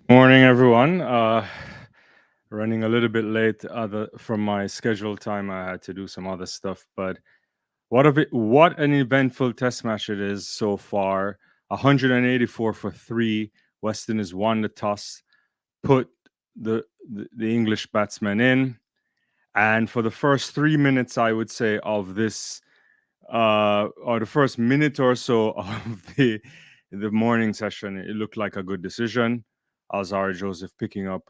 Morning, everyone. Running a little bit late from my scheduled time. I had to do some other stuff, but what an eventful test match it is so far. 184 for three. West Indies won the toss, put the English batsman in, and for the first 3 minutes, I would say, of this, or the first minute or so of the morning session, it looked like a good decision. Shamar Joseph picking up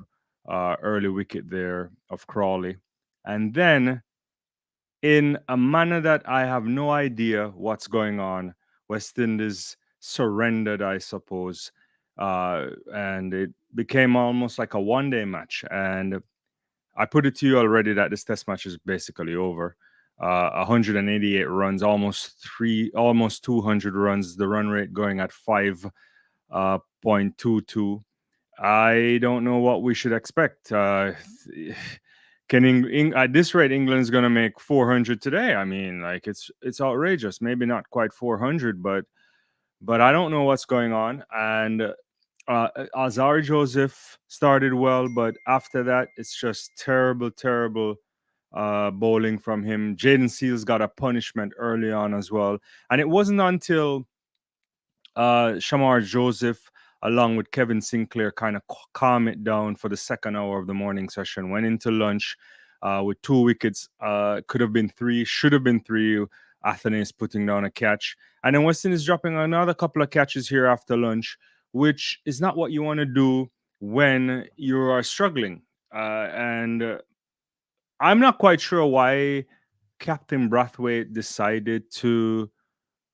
early wicket there of Crawley. And then, in a manner that I have no idea what's going on, West Indies surrendered, I suppose. And it became almost like a one-day match. And I put it to you already that this test match is basically over. 188 runs, almost 200 runs. The run rate going at 5.22. I don't know what we should expect. At this rate, England's going to make 400 today? I mean, like it's outrageous. Maybe not quite 400, but I don't know what's going on. And Shamar Joseph started well, but after that, it's just terrible bowling from him. Jaden Seals got a punishment early on as well. And it wasn't until Shamar Joseph, along with Kevin Sinclair, kind of calm it down for the second hour of the morning session, went into lunch with 2 wickets. Could have been three, should have been three. Athens putting down a catch. And then Weston is dropping another couple of catches here after lunch, which is not what you want to do when you are struggling. And I'm not quite sure why Captain Brathwaite decided to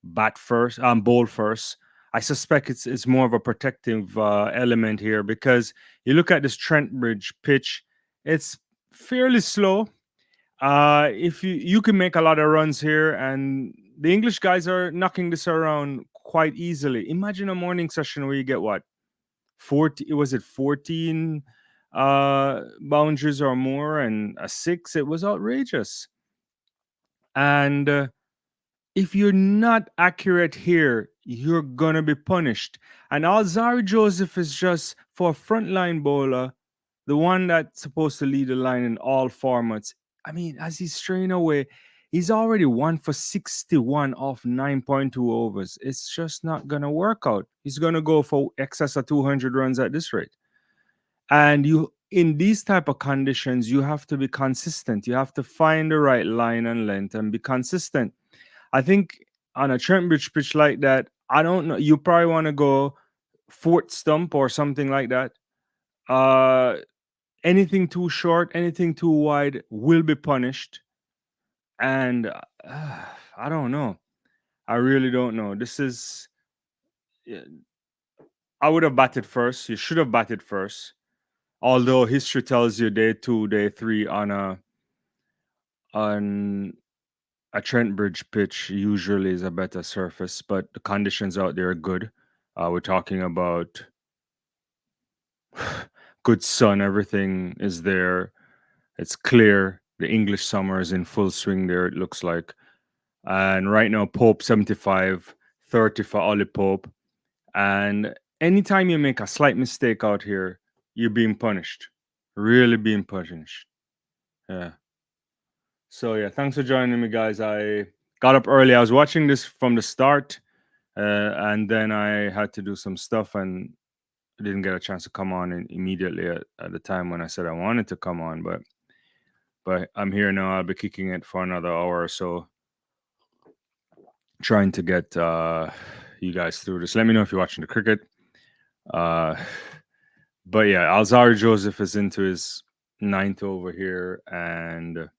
bowl first. I suspect it's more of a protective element here because you look at this Trent Bridge pitch, it's fairly slow. If you can make a lot of runs here, and the English guys are knocking this around quite easily. Imagine a morning session where you get what 40? Was it 14 boundaries or more and a six? It was outrageous. And if you're not accurate here, you're gonna be punished. And Alzari Joseph is just for a frontline bowler, the one that's supposed to lead the line in all formats. I mean, as he's straying away, he's already 1 for 61 off 9.2 overs. It's just not gonna work out. He's gonna go for excess of 200 runs at this rate. And you, in these type of conditions, you have to be consistent. You have to find the right line and length and be consistent. I think on a Trent Bridge pitch like that, I don't know. You probably want to go fourth stump or something like that. Uh, Anything too short, anything too wide will be punished. And I don't know. I really don't know. This is. Yeah, I would have batted first. You should have batted first. Although history tells you day two, day three on a Trent Bridge pitch usually is a better surface, but the conditions out there are good. We're talking about good sun, everything is there. It's clear. The English summer is in full swing there, it looks like. And right now, Pope 75, 30 for Ollie Pope. And anytime you make a slight mistake out here, you're being punished. Really being punished. Yeah. So yeah, thanks for joining me, guys. I got up early. I was watching this from the start, and then I had to do some stuff, and I didn't get a chance to come on immediately at the time when I said I wanted to come on. But I'm here now. I'll be kicking it for another hour or so, trying to get you guys through this. Let me know if you're watching the cricket. But yeah, Alzari Joseph is into his ninth over here, and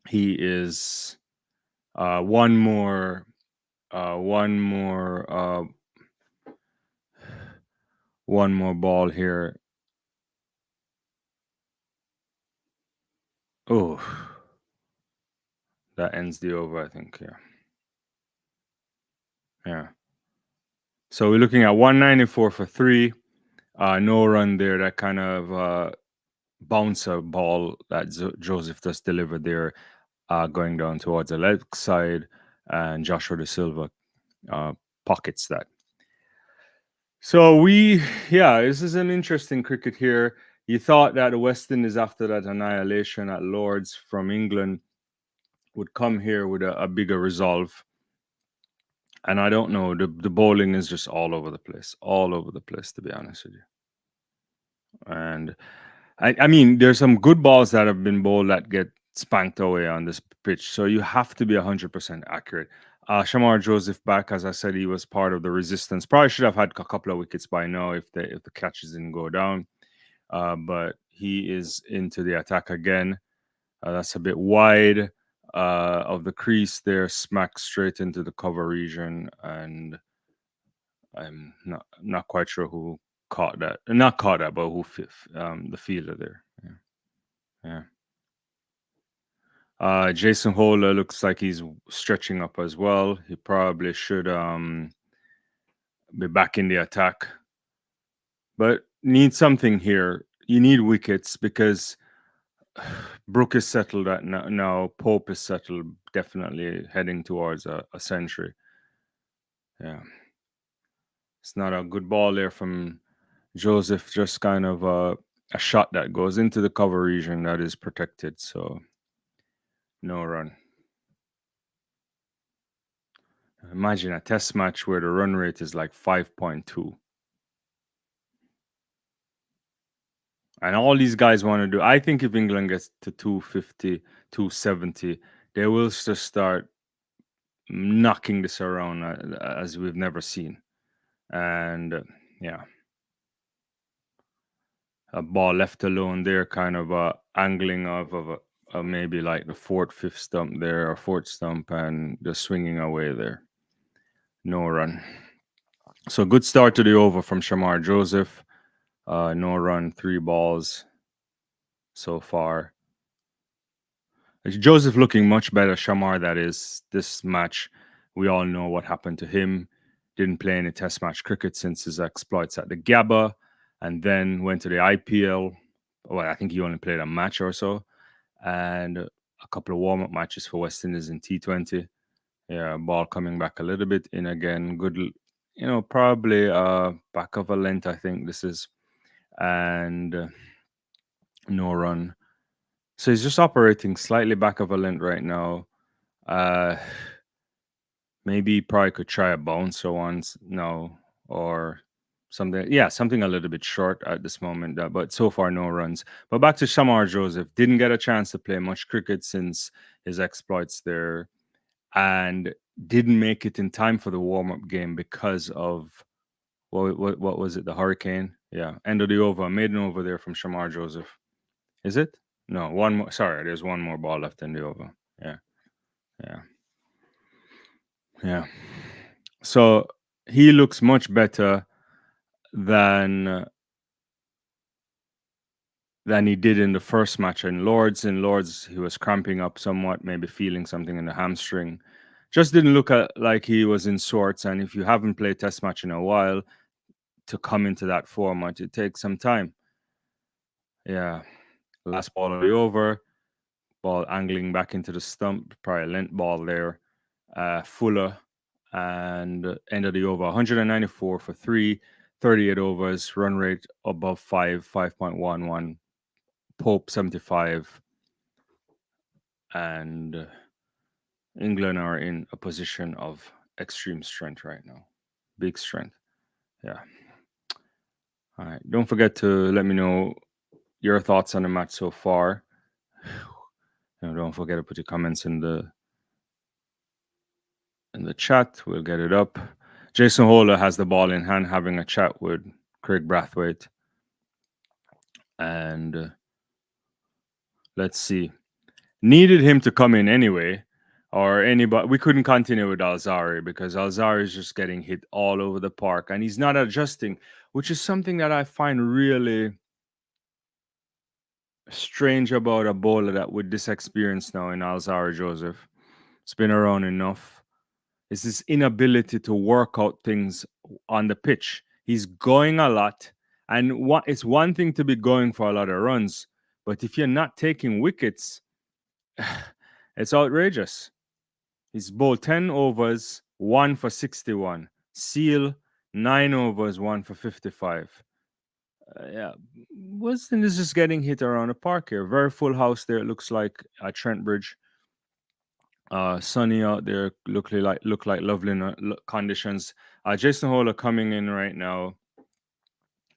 he is one more one more ball here. Oh, that ends the over, I think. Yeah. So we're looking at 194 for three. No run there. That kind of bouncer ball that Joseph just delivered there, going down towards the left side, and Joshua De Silva pockets that. So this is an interesting cricket here. You thought that the West Indies, after that annihilation at Lords from England, would come here with a bigger resolve. And I don't know, the bowling is just all over the place, to be honest with you. And I mean, there's some good balls that have been bowled that get spanked away on this pitch. So you have to be 100% accurate. Shamar Joseph back, as I said, he was part of the resistance. Probably should have had a couple of wickets by now if the catches didn't go down. But he is into the attack again. That's a bit wide of the crease there, smack straight into the cover region, and I'm not quite sure who caught that. Not caught that, but who the fielder there. Yeah. Jason Hola looks like he's stretching up as well. He probably should be back in the attack, but need something here. You need wickets because Brook is settled at now. Pope is settled, definitely heading towards a century. Yeah. It's not a good ball there from Joseph, just kind of a shot that goes into the cover region that is protected. So no run. Imagine a test match where the run rate is like 5.2. And all these guys want to do, I think if England gets to 250, 270, they will just start knocking this around as we've never seen. And yeah, a ball left alone there, kind of angling of maybe like the fourth, fifth stump there, or fourth stump, and just swinging away there. No run. So good start to the over from Shamar Joseph. No run, 3 balls so far. Joseph looking much better. Shamar, that is, this match. We all know what happened to him. Didn't play any test match cricket since his exploits at the Gabba, and then went to the IPL. Well, I think he only played a match or so, and a couple of warm-up matches for West Indies in T20. Yeah, ball coming back a little bit in again. Good, probably back of a length, I think this is. And no run. So he's just operating slightly back of a length right now. Maybe probably could try a bouncer once, no, or something. Yeah, something a little bit short at this moment, but so far no runs. But back to Shamar Joseph, didn't get a chance to play much cricket since his exploits there, and didn't make it in time for the warm-up game because of what was it? The hurricane. Yeah, end of the over, made an over there from Shamar Joseph. Is it? No, one more. Sorry, there's one more ball left in the over. Yeah, yeah, yeah. So he looks much better than he did in the first match in Lords. In Lords, he was cramping up somewhat, maybe feeling something in the hamstring. Just didn't look like he was in sorts. And if you haven't played Test match in a while, to come into that format, it takes some time. Yeah, last ball of the over, ball angling back into the stump, probably a length ball there. Fuller, and end of the over 194 for 3, 38 overs, run rate above 5.11, Pope 75, and England are in a position of extreme strength right now. Big strength. Yeah. All right. Don't forget to let me know your thoughts on the match so far. Don't forget to put your comments in the chat. We'll get it up. Jason Hola has the ball in hand, having a chat with Craig Brathwaite. And let's see. Needed him to come in anyway, or anybody. We couldn't continue with Alzari because Alzari is just getting hit all over the park, and he's not adjusting, which is something that I find really strange about a bowler that with this experience now in Alzari Joseph. It's been around enough. It's this inability to work out things on the pitch. He's going a lot, and it's one thing to be going for a lot of runs, but if you're not taking wickets, it's outrageous. He's bowled 10 overs, 1 for 61. Seal, 9 overs, 1 for 55. Yeah, Weston is just getting hit around the park here. Very full house there. It looks like at Trent Bridge. Sunny out there. Look like lovely conditions. Jason Holler coming in right now,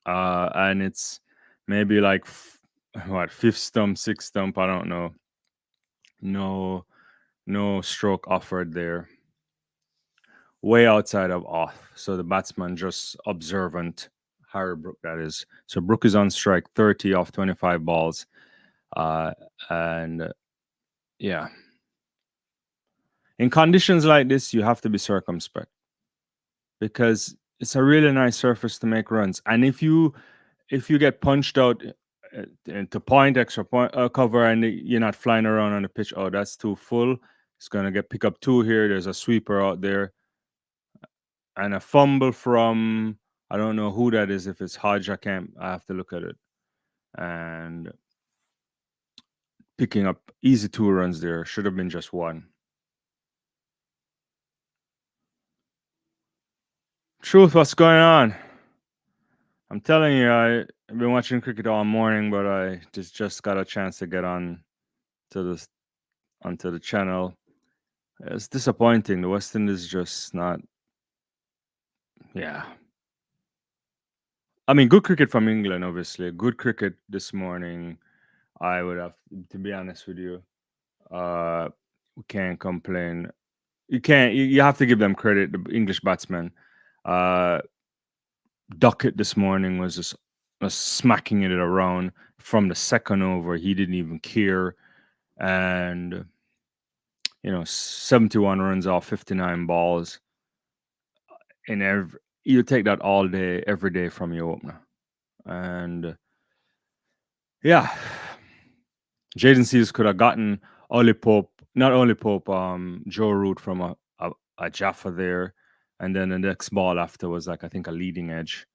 and it's maybe like what, fifth stump, sixth stump. I don't know. No stroke offered there. Way outside of off. So the batsman just observant. Harry Brook, that is. So Brook is on strike, 30 off 25 balls. And yeah. In conditions like this, you have to be circumspect because it's a really nice surface to make runs. And if you get punched out into point, extra point cover, and you're not flying around on the pitch, oh, that's too full. It's gonna get pick up 2 here. There's a sweeper out there, and a fumble from, I don't know who that is. If it's Hodge, I have to look at it. And picking up easy 2 runs there. Should have been just 1. Truth, what's going on? I'm telling you, I've been watching cricket all morning, but I just got a chance to get on to this onto the channel. It's disappointing. The West Indies just not. Yeah. I mean, good cricket from England, obviously. Good cricket this morning. I would have to be honest with you. We can't complain. You can't. You have to give them credit. The English batsmen. Duckett this morning was just smacking it around from the second over. He didn't even care, and 71 runs off 59 balls. And you take that all day, every day from your opener, and yeah, Jaden Seals could have gotten not Ollie Pope, Joe Root from a Jaffa there. And then the next ball after was like, I think, a leading edge.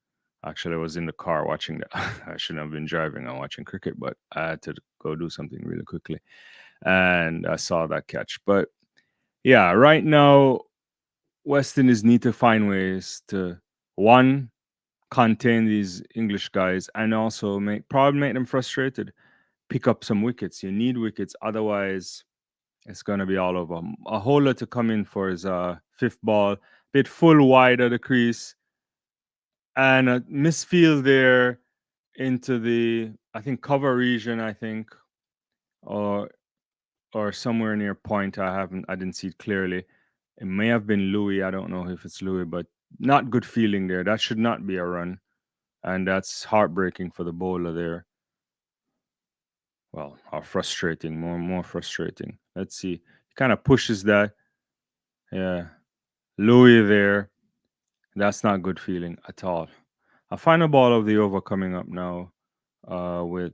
Actually, I was in the car watching that. I shouldn't have been driving and watching cricket, but I had to go do something really quickly. And I saw that catch. But yeah, right now, West Indies need to find ways to, one, contain these English guys, and also probably make them frustrated. Pick up some wickets. You need wickets. Otherwise, it's going to be all over. A Holler to come in for his 5th ball. Bit full wide of the crease. And a misfield there into the, I think, cover region, or somewhere near point. I didn't see it clearly. It may have been Louis. I don't know if it's Louis, but not good feeling there. That should not be a run. And that's heartbreaking for the bowler there. Well, how frustrating, more frustrating. Let's see. He kind of pushes that. Yeah. Louis there. That's not good feeling at all. A final ball of the over coming up now, with,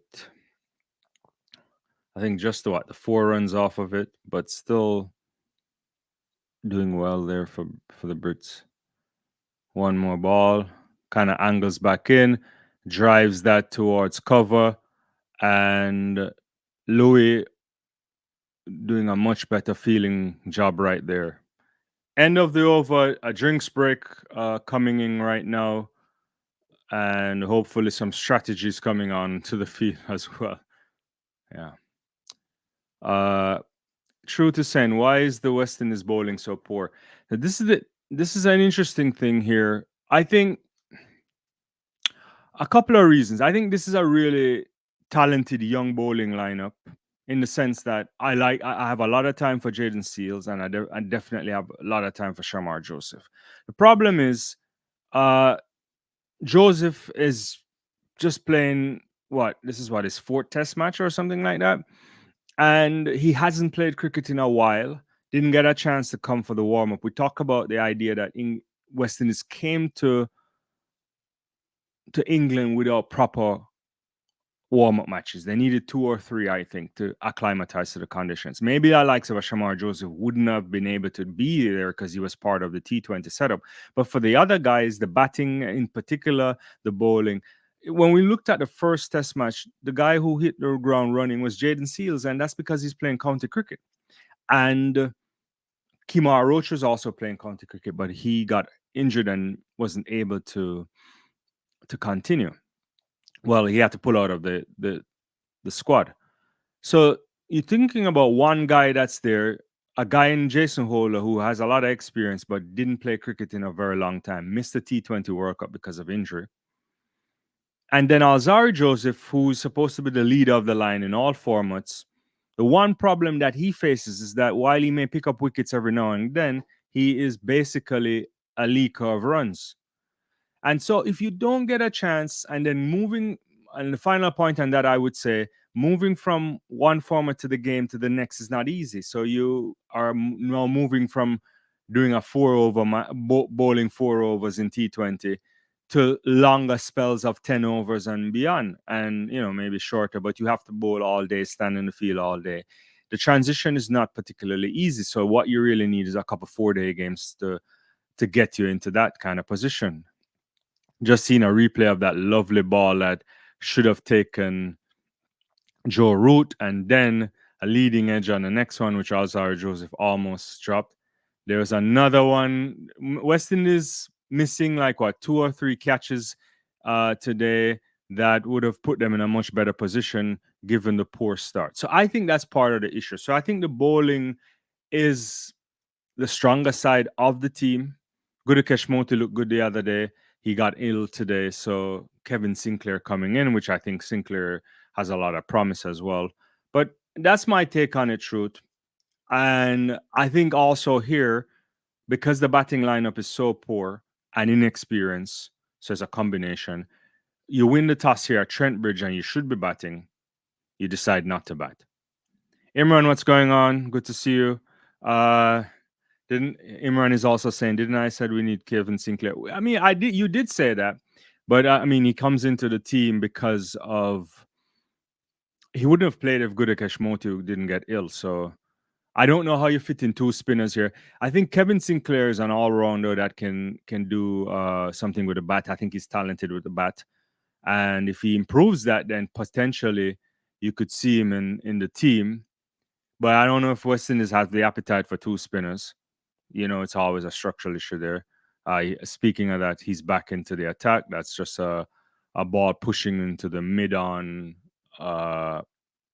I think, just the 4 runs off of it, but still doing well there for the Brits. One more ball, kind of angles back in, drives that towards cover, and Louis doing a much better feeling job right there. End of the over, a drinks break coming in right now, and hopefully some strategies coming on to the field as well. Yeah. True to saying, why is the West Indies bowling so poor? Now, this is an interesting thing here. I think a couple of reasons. I think this is a really talented young bowling lineup, in the sense that I have a lot of time for Jaden Seals, and I definitely have a lot of time for Shamar Joseph. The problem is, Joseph is just playing this is his 4th test match or something like that. And he hasn't played cricket in a while. Didn't get a chance to come for the warm-up. We talk about the idea that West Indies came to England without proper warm-up matches. They needed 2 or 3, I think, to acclimatize to the conditions. Maybe the likes of a Shamar Joseph wouldn't have been able to be there because he was part of the T20 setup. But for the other guys, the batting in particular, the bowling, when we looked at the first test match, the guy who hit the ground running was Jaden Seals, and that's because he's playing county cricket. And Roach was also playing county cricket, but he got injured and wasn't able to continue. Well, he had to pull out of the squad. So you're thinking about one guy that's there, a guy in Jason Holder who has a lot of experience but didn't play cricket in a very long time, missed the T20 World Cup because of injury. And then Shamar Joseph, who's supposed to be the leader of the line in all formats. The one problem that he faces is that while he may pick up wickets every now and then, he is basically a leaker of runs. And so if you don't get a chance, and then moving, and the final point on that, I would say, moving from one format to the game to the next is not easy. So you are now moving from doing a bowling 4 overs in T20 to longer spells of 10 overs and beyond, and maybe shorter, but you have to bowl all day, stand in the field all day. The transition is not particularly easy. So what you really need is a couple 4-day games to get you into that kind of position. Just seen a replay of that lovely ball that should have taken Joe Root, and then a leading edge on the next one, which Shamar Joseph almost dropped. There was another one. West Indies missing like 2 or 3 catches today that would have put them in a much better position given the poor start. So I think that's part of the issue. So I think the bowling is the stronger side of the team. Gudakesh Moti looked good the other day. He got ill today, so Kevin Sinclair coming in, which I think Sinclair has a lot of promise as well. But that's my take on it, Truth. And I think also here, because the batting lineup is so poor and inexperienced, so it's a combination, you win the toss here at Trent Bridge and you should be batting. You decide not to bat. Imran, what's going on? Good to see you. Imran is also saying, didn't I said we need Kevin Sinclair? I mean, I did. You did say that, but I mean, he comes into the team because of he wouldn't have played if Gudakesh Moti didn't get ill. So I don't know how you fit in 2 spinners here. I think Kevin Sinclair is an all-rounder that can do something with the bat. I think he's talented with the bat, and if he improves that, then potentially you could see him in the team. But I don't know if West Indies has the appetite for 2 spinners. It's always a structural issue there. Speaking of that, he's back into the attack. That's just a ball pushing into the mid-on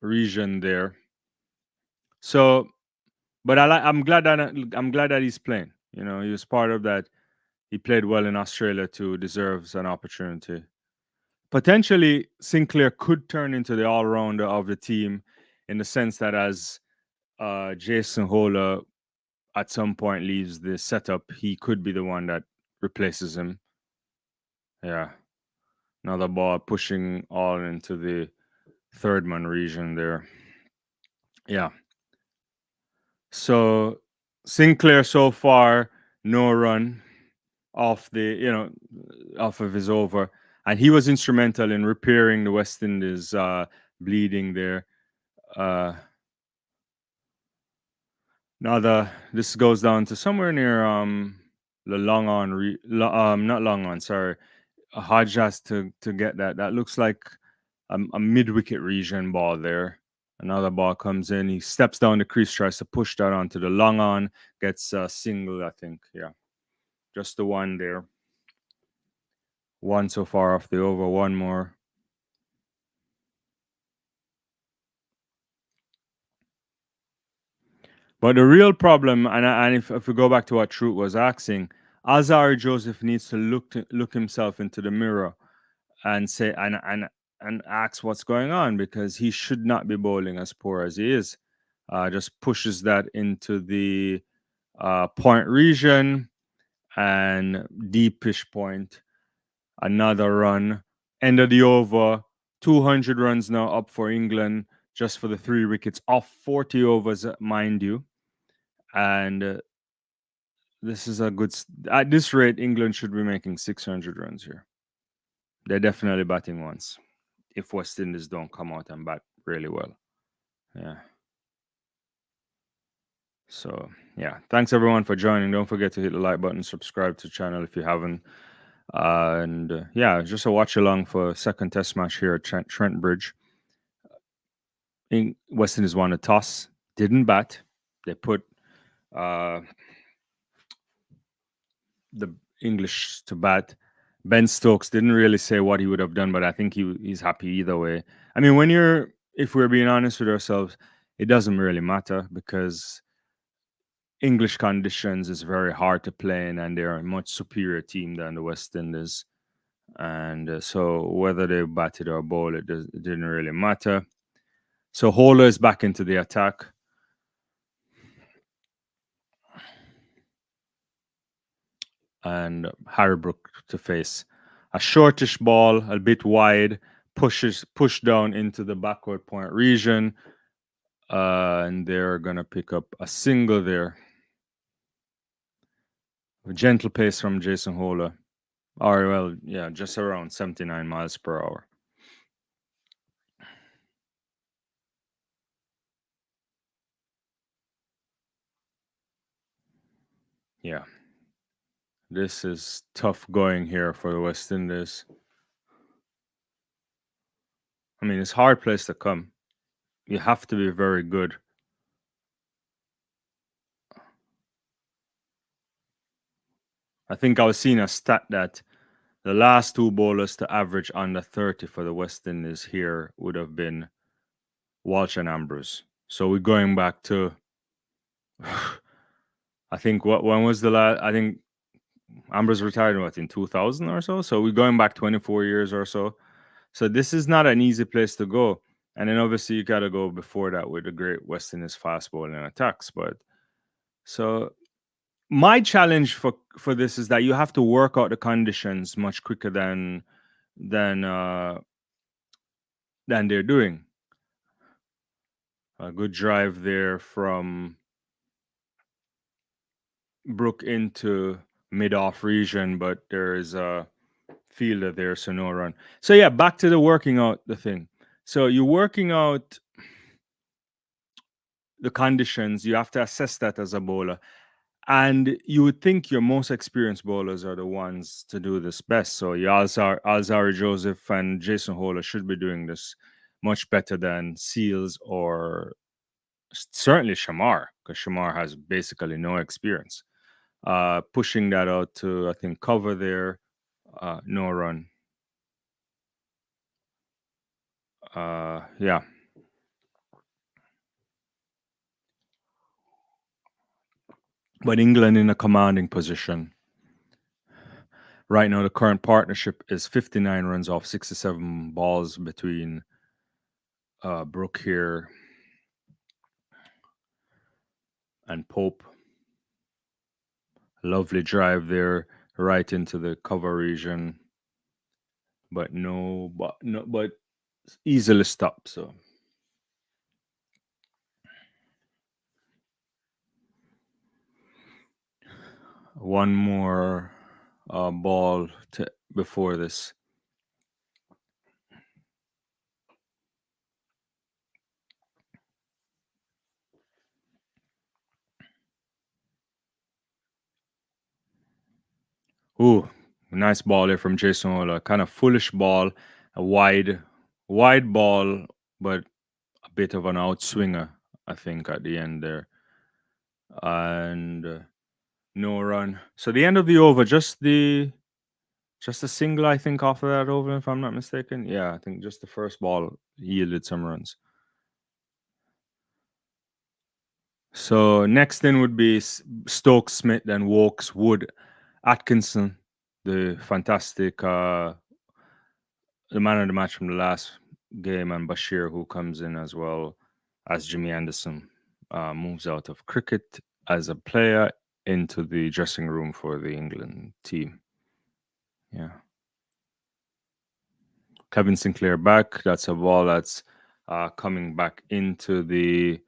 region there. So, but I'm glad that he's playing. He was part of that. He played well in Australia too. Deserves an opportunity. Potentially, Sinclair could turn into the all-rounder of the team in the sense that as Jason Holder at some point leaves the setup, he could be the one that replaces him. Yeah. Another ball pushing all into the third man region there. Yeah. So Sinclair so far, no run off of his over. And he was instrumental in repairing the West Indies bleeding there. Now this goes down to somewhere near the long on not long on, sorry. Hodge has to get that. That looks like a mid-wicket region ball there. Another ball comes in. He steps down the crease, tries to push that onto the long on, gets a single, I think. Yeah. Just the one there. One so far off the over, one more. But the real problem, and if we go back to what Truth was asking, Shamar Joseph needs to look himself into the mirror and say and ask what's going on, because he should not be bowling as poor as he is. Just pushes that into the point region and deepish point. Another run. End of the over. 200 runs now up for England just for the 3 wickets off 40 overs, mind you. And this is a good. At this rate, England should be making 600 runs here. They're definitely batting once if West Indies don't come out and bat really well. Yeah. So, yeah. Thanks, everyone, for joining. Don't forget to hit the like button, subscribe to the channel if you haven't. Yeah, just a watch along for second test match here at Trent Bridge. West Indies won a toss, didn't bat. They put the English to bat. Ben Stokes didn't really say what he would have done, but I think he's happy either way. I mean, if we're being honest with ourselves, it doesn't really matter because English conditions is very hard to play in, and they're a much superior team than the West Indies. And so whether they batted or bowled, it didn't really matter. So Hola is back into the attack. And Harry Brook to face a shortish ball, a bit wide, push down into the backward point region. And they're going to pick up a single there. A gentle pace from Jason Hola. Or, well, yeah, just around 79 miles per hour. Yeah. This is tough going here for the West Indies. I mean, it's a hard place to come. You have to be very good. I think I was seeing a stat that the last two bowlers to average under 30 for the West Indies here would have been Walsh and Ambrose. So we're going back to, I think, when was the last? I think Ambrose retired in 2000 or so. So we're going back 24 years or so. So this is not an easy place to go. And then obviously you got to go before that with the great West Indies fast bowling attacks. But so my challenge for this is that you have to work out the conditions much quicker than they're doing. A good drive there from Brook into mid-off region, but there is a fielder there, so no run. So yeah, back to the working out the thing. So you're working out the conditions. You have to assess that as a bowler. And you would think your most experienced bowlers are the ones to do this best. So Shamar Joseph and Jason Hola should be doing this much better than Seals or certainly Shamar, because Shamar has basically no experience. Pushing that out to, I think, cover there, no run. Yeah. But England in a commanding position. Right now, the current partnership is 59 runs off 67 balls between Brook here and Pope. Lovely drive there, right into the cover region, but easily stopped. So one more ball before this. Ooh, nice ball there from Jason Ola. Kind of foolish ball, a wide ball, but a bit of an outswinger, I think, at the end there. And no run. So the end of the over, just a single, I think, off of that over, if I'm not mistaken. Yeah, I think just the first ball yielded some runs. So next in would be Stokes, Smith, then Wokes, Wood, Atkinson, the fantastic the man of the match from the last game, and Bashir, who comes in as well as Jimmy Anderson, moves out of cricket as a player into the dressing room for the England team. Yeah. Kevin Sinclair back. That's a ball that's coming back into the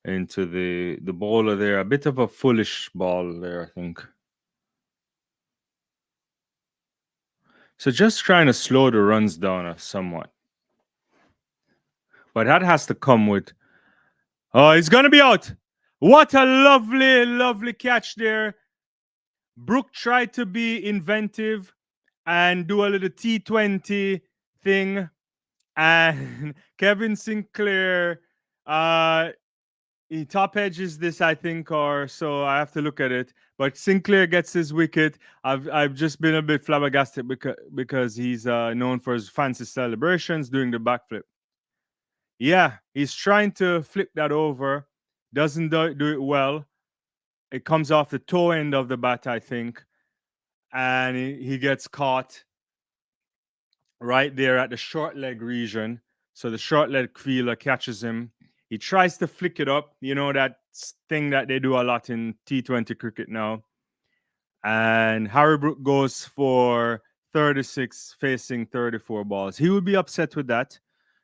bowler there. A bit of a foolish ball there, I think. So just trying to slow the runs down somewhat. But that has to come with, oh, it's going to be out. What a lovely, lovely catch there. Brook tried to be inventive and do a little T20 thing. And Kevin Sinclair, he top edges this, I think, or so I have to look at it. But Sinclair gets his wicket. I've just been a bit flabbergasted because he's known for his fancy celebrations doing the backflip. Yeah, he's trying to flip that over, doesn't do it well. It comes off the toe end of the bat, I think, and he gets caught right there at the short leg region. So the short leg fielder catches him. He tries to flick it up. You know that thing that they do a lot in T20 cricket now. And Harry Brook goes for 36 facing 34 balls. He would be upset with that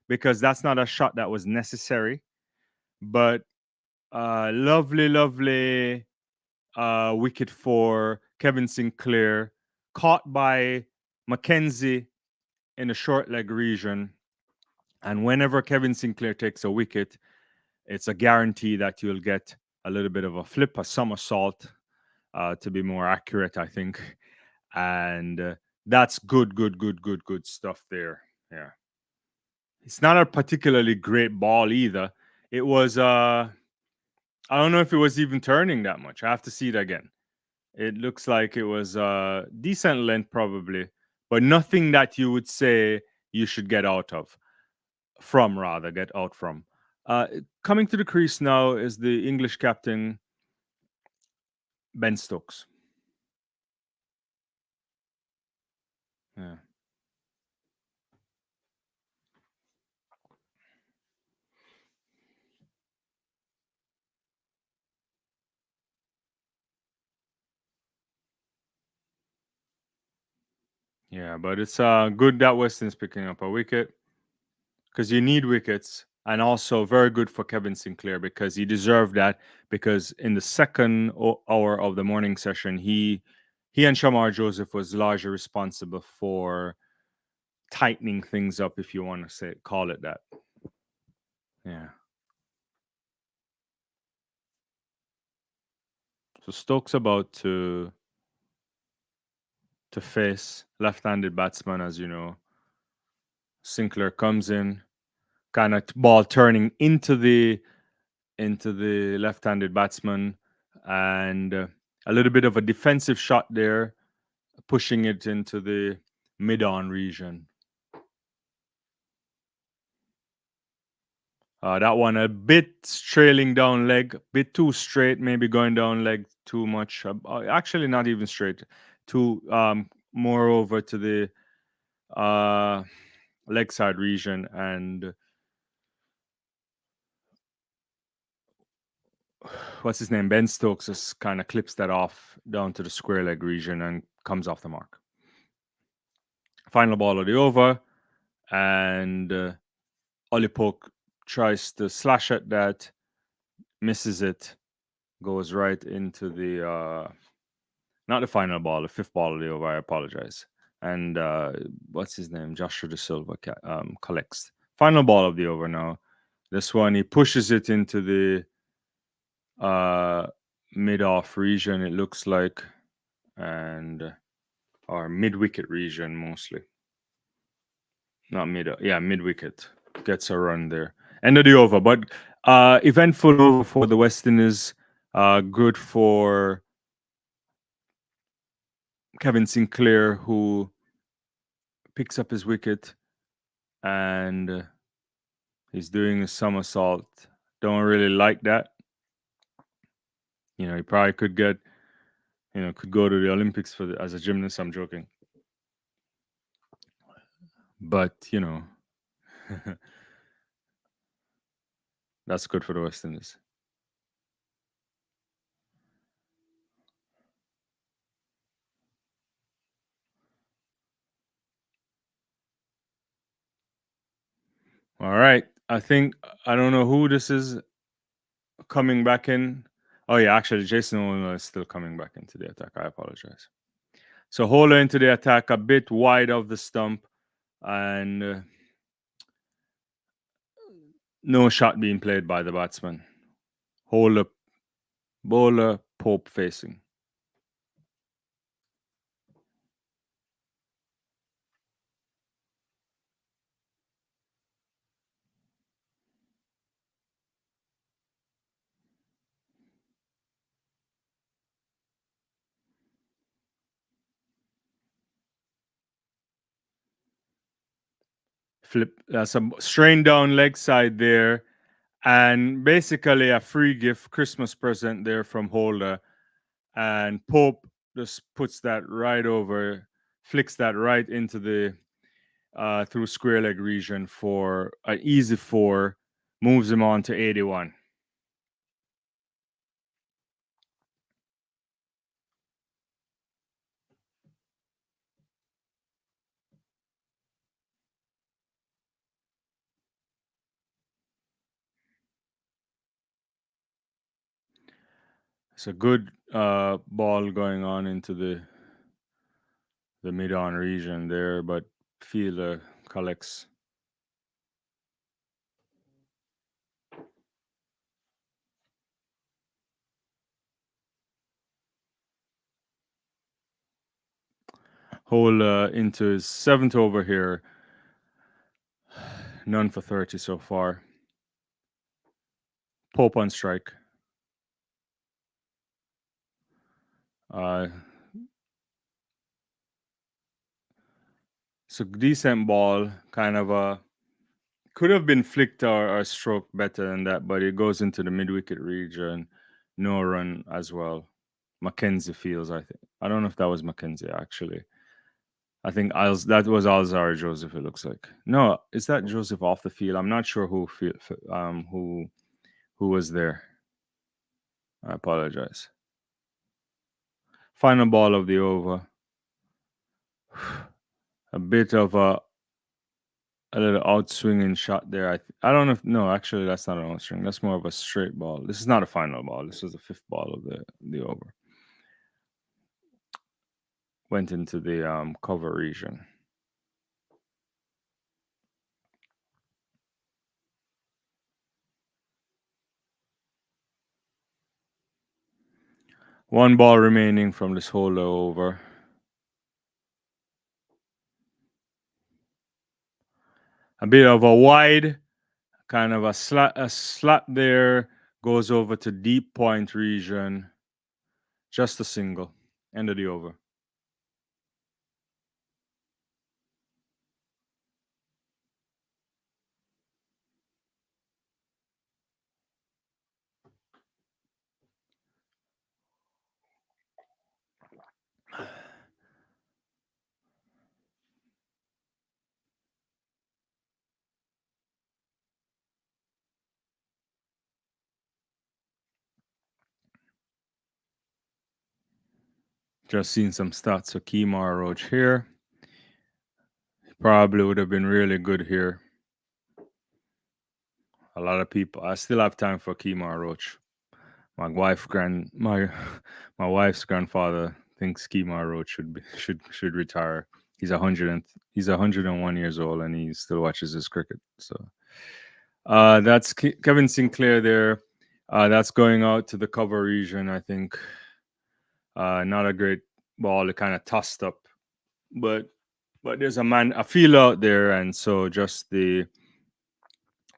because that's not a shot that was necessary. But lovely, lovely wicket for Kevin Sinclair, caught by Mackenzie in the short leg region. And whenever Kevin Sinclair takes a wicket, it's a guarantee that you'll get a little bit of a flip, a somersault, to be more accurate, I think. And that's good stuff there. Yeah. It's not a particularly great ball either. It was, I don't know if it was even turning that much. I have to see it again. It looks like it was decent length, probably, but nothing that you would say you should get out of. From rather get out from. Coming to the crease now is the English captain Ben Stokes. Yeah. Yeah, but it's good that Weston's picking up a wicket because you need wickets, and also very good for Kevin Sinclair because he deserved that. Because in the second hour of the morning session, he and Shamar Joseph was largely responsible for tightening things up, if you want to say call it that. Yeah. So Stokes about to face left-handed batsman, as you know. Sinclair comes in, kind of ball turning into the left-handed batsman, and a little bit of a defensive shot there, pushing it into the mid-on region. That one a bit trailing down leg, a bit too straight, maybe going down leg too much. Actually, not even straight, too more over to the leg side region, and what's his name? Ben Stokes just kind of clips that off down to the square leg region and comes off the mark. Final ball of the over, and Ollie Poke tries to slash at that, misses it, goes right into the not the final ball, the fifth ball of the over. I apologize. And what's his name? Joshua De Silva collects. Final ball of the over now. This one he pushes it into the mid-off region, it looks like, and or mid-wicket region mostly. Not mid, yeah, mid-wicket. Gets a run there. End of the over, but eventful over for the West Indies. Good for Kevin Sinclair, who picks up his wicket and he's doing a somersault. Don't really like that. You know, he probably could get, could go to the Olympics as a gymnast. I'm joking. But, that's good for the West Indies. All right. I don't know who this is coming back in. Oh, yeah, actually, Jason Owen is still coming back into the attack. I apologize. So Hola into the attack, a bit wide of the stump, and no shot being played by the batsman. Hola, bowler, Pope facing. Flip. That's a strain down leg side there, and basically a free gift Christmas present there from Holder. And Pope just puts that right over, flicks that right into the through square leg region for an easy 4, moves him on to 81. It's a good ball going on into the mid-on region there, but Fielder collects. Hole into his 7th over here. None for 30 so far. Pope on strike. It's a decent ball, kind of a could have been flicked or stroked better than that, but it goes into the mid wicket region. No run as well. Mackenzie feels, I think. I don't know if that was Mackenzie actually. I think that was Alzar Joseph. It looks like. No, is that Joseph off the field? I'm not sure who was there. I apologize. Final ball of the over. A bit of a little outswinging shot there. I don't know if no, actually that's not an outswing. That's more of a straight ball. This is not a final ball. This was the 5th ball of the over. Went into the cover region. One ball remaining from this whole over. A bit of a wide, kind of a slap there, goes over to deep point region. Just a single. End of the over. Just seen some stats of Kemar Roach here. Probably would have been really good here. A lot of people. I still have time for Kemar Roach. My wife's grandfather thinks Kemar Roach should retire. He's 101 years old and he still watches his cricket. So that's Kevin Sinclair there. That's going out to the cover region. I think not a great ball. It kind of tossed up, but there's a feel out there, and so just the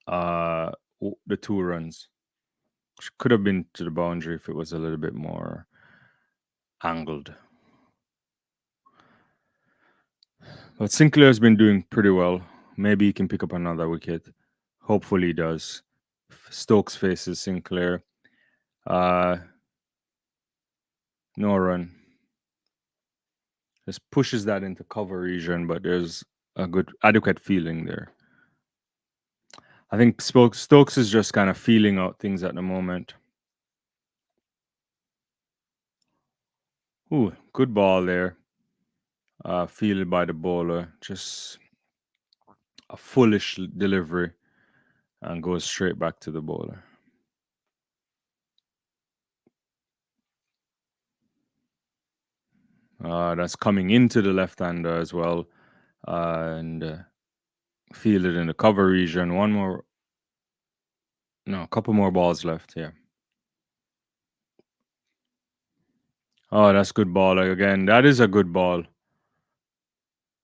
2 runs. Could have been to the boundary if it was a little bit more angled. But Sinclair's been doing pretty well. Maybe he can pick up another wicket. Hopefully he does. Stokes faces Sinclair. No run. Just pushes that into cover region, but there's a good adequate feeling there. I think Stokes is just kind of feeling out things at the moment. Ooh, good ball there. Fielded by the bowler. Just a foolish delivery and goes straight back to the bowler. That's coming into the left-hander as well. And fielded in the cover region. A couple more balls left here. Oh, that's good ball again. That is a good ball.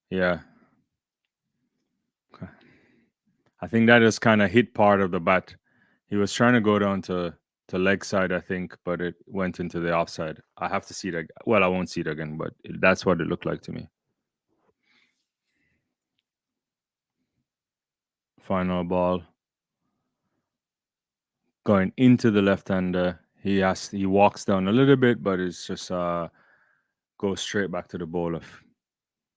Yeah. I think that is kind of hit part of the bat. He was trying to go down to leg side, I think, but it went into the offside. I have to see that. Well, I won't see it again, but that's what it looked like to me. Final ball going into the left-hander. He walks down a little bit, but it's just goes straight back to the bowler.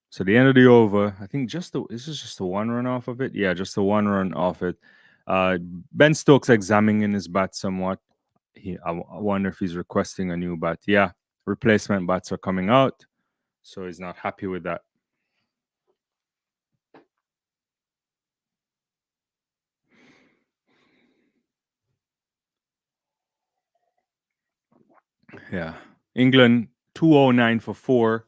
So the end of the over, I think this is just a 1 run off of it. Yeah, just a 1 run off it. Uh, Ben Stokes examining his bat somewhat. I wonder if he's requesting a new bat. Yeah, replacement bats are coming out, so he's not happy with that. Yeah, England 209 for 4.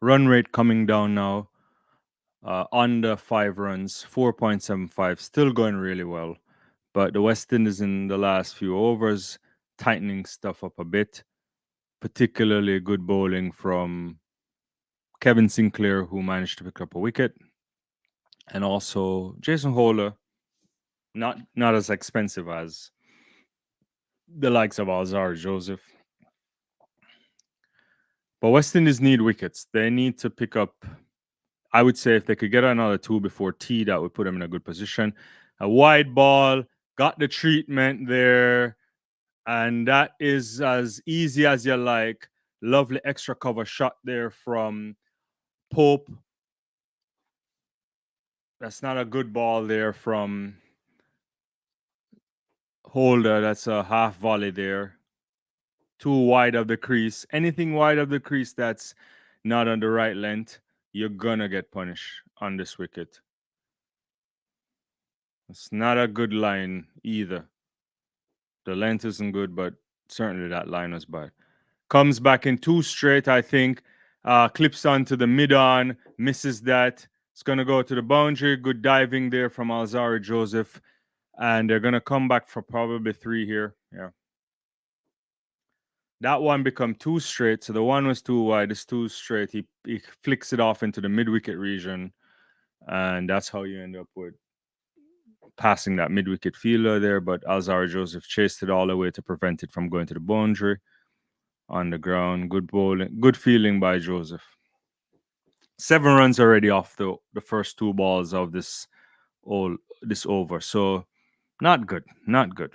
Run rate coming down now. Under 5 runs, 4.75, still going really well. But the West Indies in the last few overs tightening stuff up a bit, particularly good bowling from Kevin Sinclair, who managed to pick up a wicket, and also Jason Holder, not as expensive as the likes of Shamar Joseph. But West Indies need wickets. They need to pick up. I would say if they could get another 2 before tea, that would put them in a good position. A wide ball, got the treatment there, and that is as easy as you like. Lovely extra cover shot there from Pope. That's not a good ball there from Holder. That's a half volley there. Too wide of the crease. Anything wide of the crease that's not on the right length, you're gonna get punished on this wicket. It's not a good line either. The length isn't good, but certainly that line was bad. Comes back in 2 straight, I think. Clips onto the mid-on, misses that. It's going to go to the boundary. Good diving there from Shamar Joseph. And they're going to come back for probably 3 here. Yeah. That one become 2 straight. So the one was too wide. It's 2 straight. He flicks it off into the mid-wicket region. And that's how you end up with passing that mid-wicket fielder there. But Shamar Joseph chased it all the way to prevent it from going to the boundary. On the ground, good bowling, good feeling by Joseph. 7 runs already off the first 2 balls of this over. So not good, not good.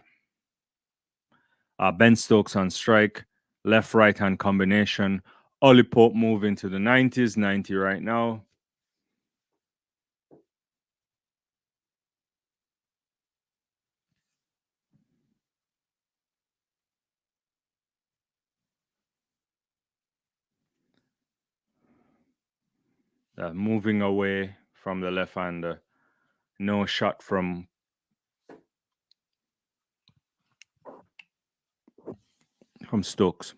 Ben Stokes on strike, left right hand combination. Ollie Pope moving to the 90s, 90 right now. Moving away from the left hander. No shot from Stokes.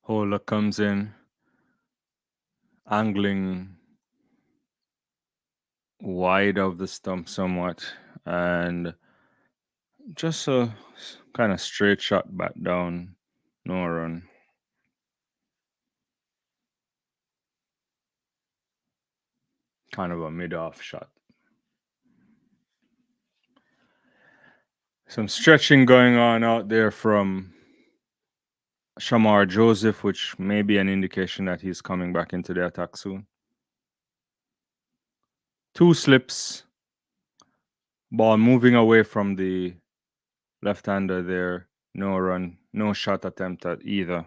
Holder comes in, angling wide of the stump somewhat, and just a kind of straight shot back down, no run. Kind of a mid-off shot. Some stretching going on out there from Shamar Joseph, which may be an indication that he's coming back into the attack soon. 2 slips. Ball moving away from the left-hander there. No run, no shot attempt at either.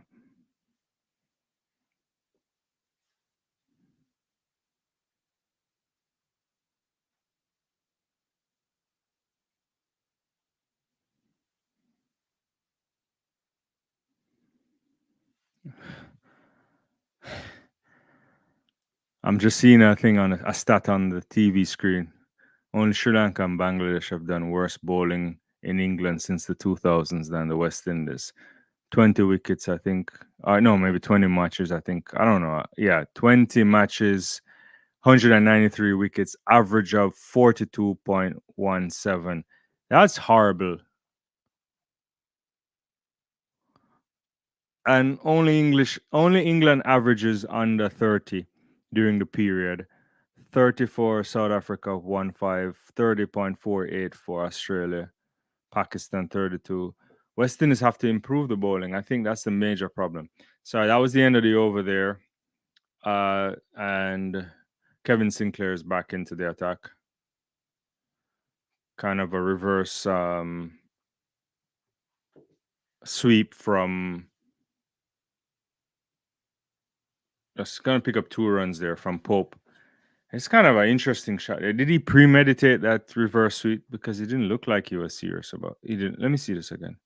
I'm just seeing a thing on a stat on the TV screen. Only Sri Lanka and Bangladesh have done worse bowling in England since the 2000s than the West Indies. 20 wickets, I think. No, maybe 20 matches, I think. I don't know. Yeah, 20 matches, 193 wickets, average of 42.17. That's horrible. and only England averages under 30 during the period. 30 for South Africa, 1-5, 30.48 for Australia, Pakistan 32. West Indies have to improve the bowling. I think that's the major problem. Sorry, that was the end of the over there. And Kevin Sinclair is back into the attack. Kind of a reverse sweep from. Just going to pick up 2 runs there from Pope. It's kind of an interesting shot. Did he premeditate that reverse sweep? Because it didn't look like he was serious about. He didn't. Let me see this again.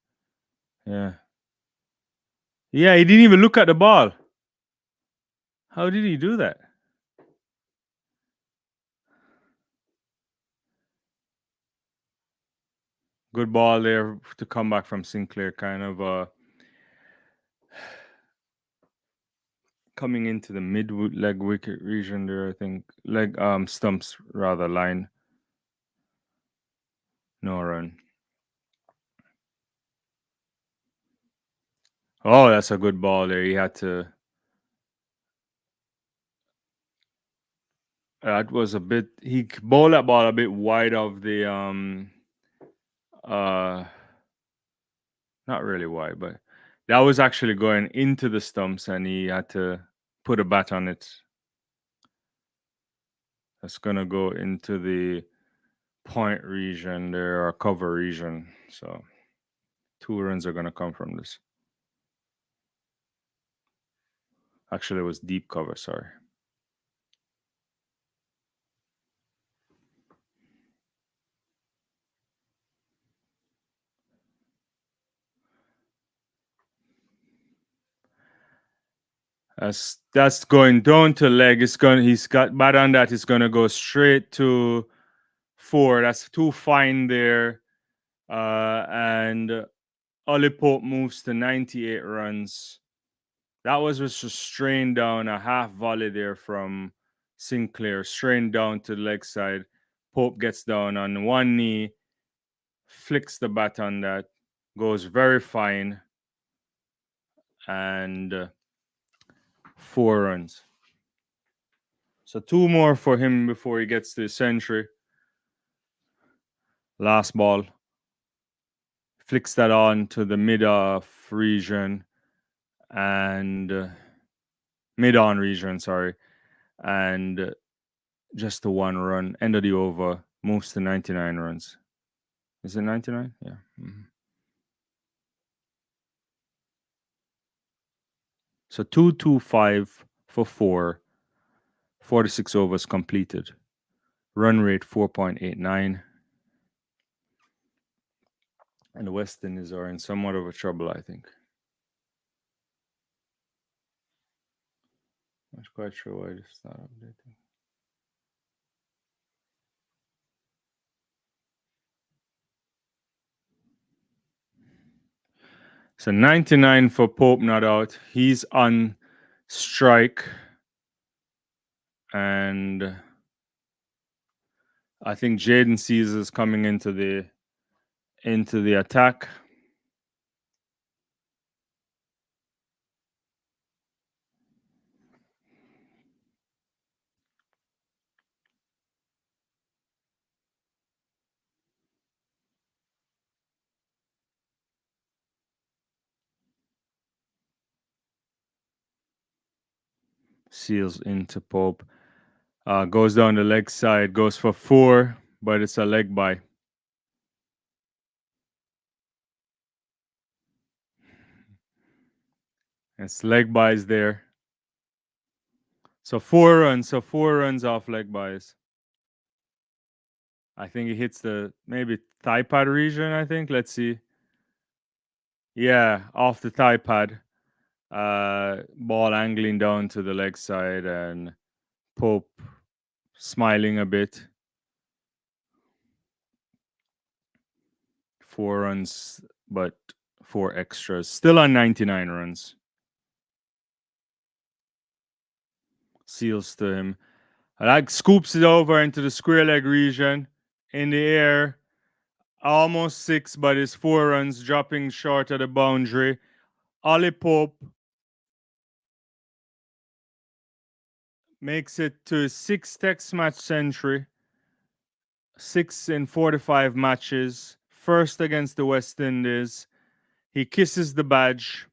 Yeah. Yeah, he didn't even look at the ball. How did he do that? Good ball there to come back from Sinclair, kind of coming into the mid leg wicket region there, I think. Leg stumps rather line. No run. Oh, that's a good ball there. He had to. That was a bit. He bowled that ball a bit wide of the not really wide, but that was actually going into the stumps, and he had to put a bat on it. That's gonna go into the point region there, or cover region. So 2 runs are gonna come from this. Actually, it was deep cover. Sorry. That's going down to leg. He's got bat on that. It's gonna go straight to 4. That's too fine there. And Ollie Pope moves to 98 runs. That was just a strain down, a half volley there from Sinclair, strain down to the leg side. Pope gets down on one knee, flicks the bat on that, goes very fine, and 4 runs. So 2 more for him before he gets to the century. Last ball. Flicks that on to the mid-off region and mid-on region, sorry. And just the 1 run. End of the over. Moves to 99 runs. Is it 99? Yeah. Mm-hmm. So 225 for 4. 46 overs completed. Run rate 4.89. And the West Indies are in somewhat of a trouble, I think. Not quite sure why it's not updating. So 99 for Pope, not out. He's on strike. And I think Jaden Caesar's coming into the attack. Seals into Pope. Goes down the leg side, goes for 4, but it's a leg bye. It's leg buys there. So 4 runs. So 4 runs off leg buys. I think he hits the maybe thigh pad region, I think. Let's see. Yeah, off the thigh pad. Ball angling down to the leg side and Pope smiling a bit. 4 runs, but 4 extras. Still on 99 runs. Seals to him. Like scoops it over into the square leg region in the air. Almost 6, but it's 4 runs, dropping short of the boundary. Ollie Pope makes it to his sixth Test match century, 6 in 45 matches, first against the West Indies. He kisses the badge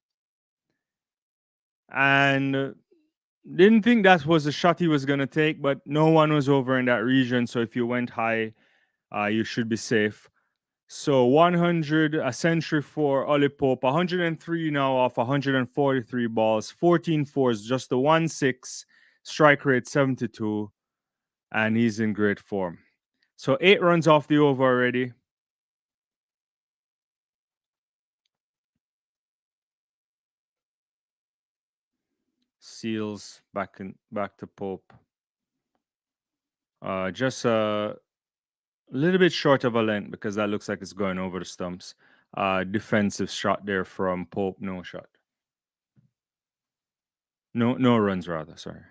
and didn't think that was a shot he was going to take, but no one was over in that region. So if you went high, you should be safe. So 100, a century for Ollie Pope, 103 now off 143 balls, 14 fours, just the 1-6, strike rate 72, and he's in great form. So 8 runs off the over already. Seals back to Pope. Just a little bit short of a length because that looks like it's going over the stumps. Defensive shot there from Pope, no shot. No runs rather, sorry.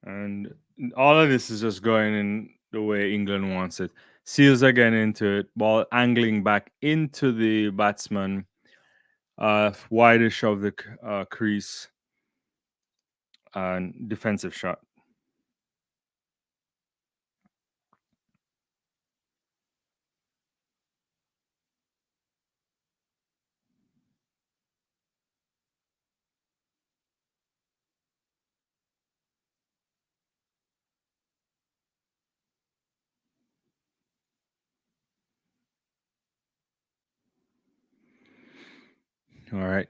And all of this is just going in the way England wants it. Seals again into it, ball angling back into the batsman, wideish of the crease, and defensive shot. All right.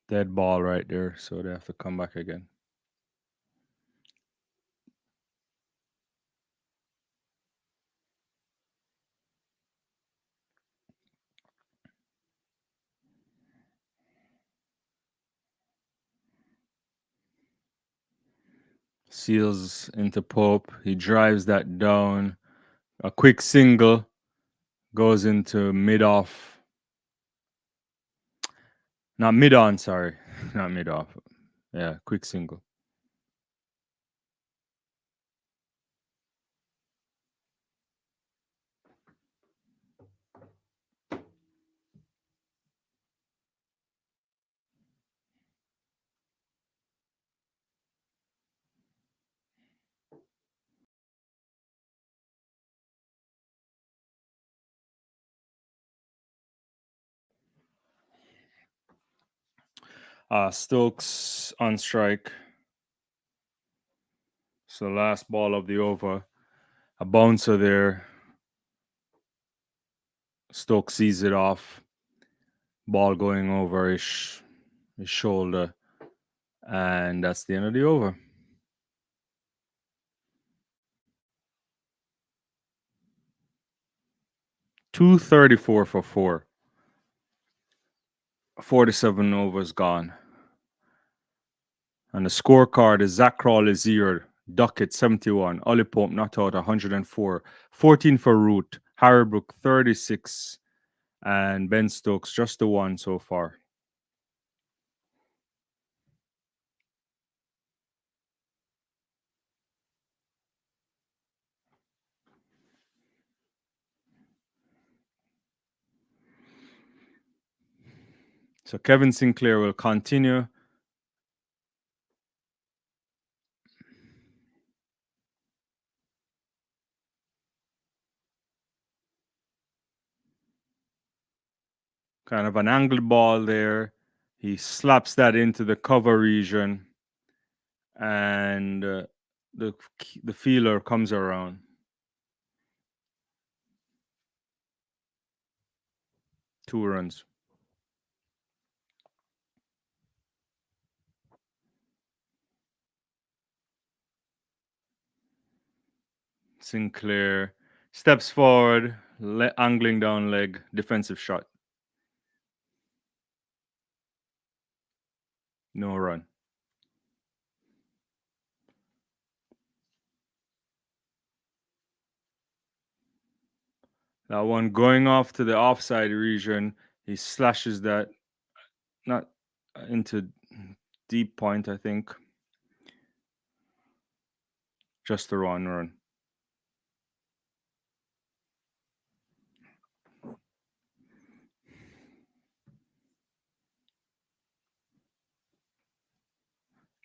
Dead ball right there, so they have to come back again. Seals into Pope. He drives that down. A quick single goes into mid off. Not mid on, sorry. Not mid off. Yeah, quick single. Stokes on strike. So last ball of the over. A bouncer there. Stokes sees it off. Ball going over his shoulder. And that's the end of the over. $234 for 4. 47 overs gone. And the scorecard is Zach Crawley 0, Duckett 71, Ollie Pope not out 104, 14 for Root, Harry Brook 36, and Ben Stokes just the one so far. So Kevin Sinclair will continue. Kind of an angled ball there. He slaps that into the cover region, and the fielder comes around. Two runs. Sinclair steps forward, angling down leg, defensive shot. No run. That one going off to the offside region. He slashes that not into deep point, I think. Just a run.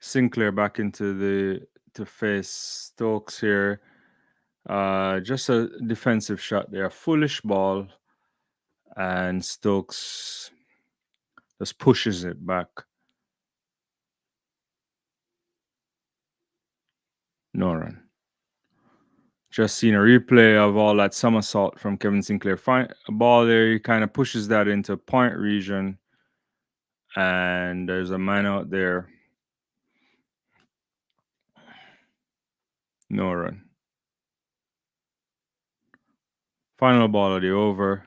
Sinclair back into to face Stokes here. Just a defensive shot there. Foolish ball. And Stokes just pushes it back. No run. Just seen a replay of all that somersault from Kevin Sinclair. A ball there, he kind of pushes that into point region. And there's a man out there. No run. Final ball of the over.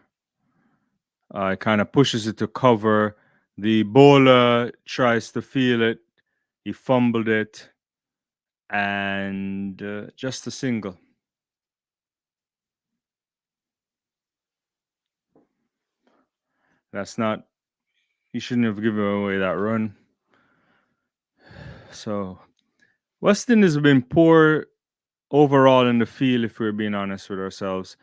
Kind of pushes it to cover. The bowler tries to feel it. He fumbled it. And just a single. That's not... You shouldn't have given away that run. So West Indies have been poor overall in the field, if we're being honest with ourselves.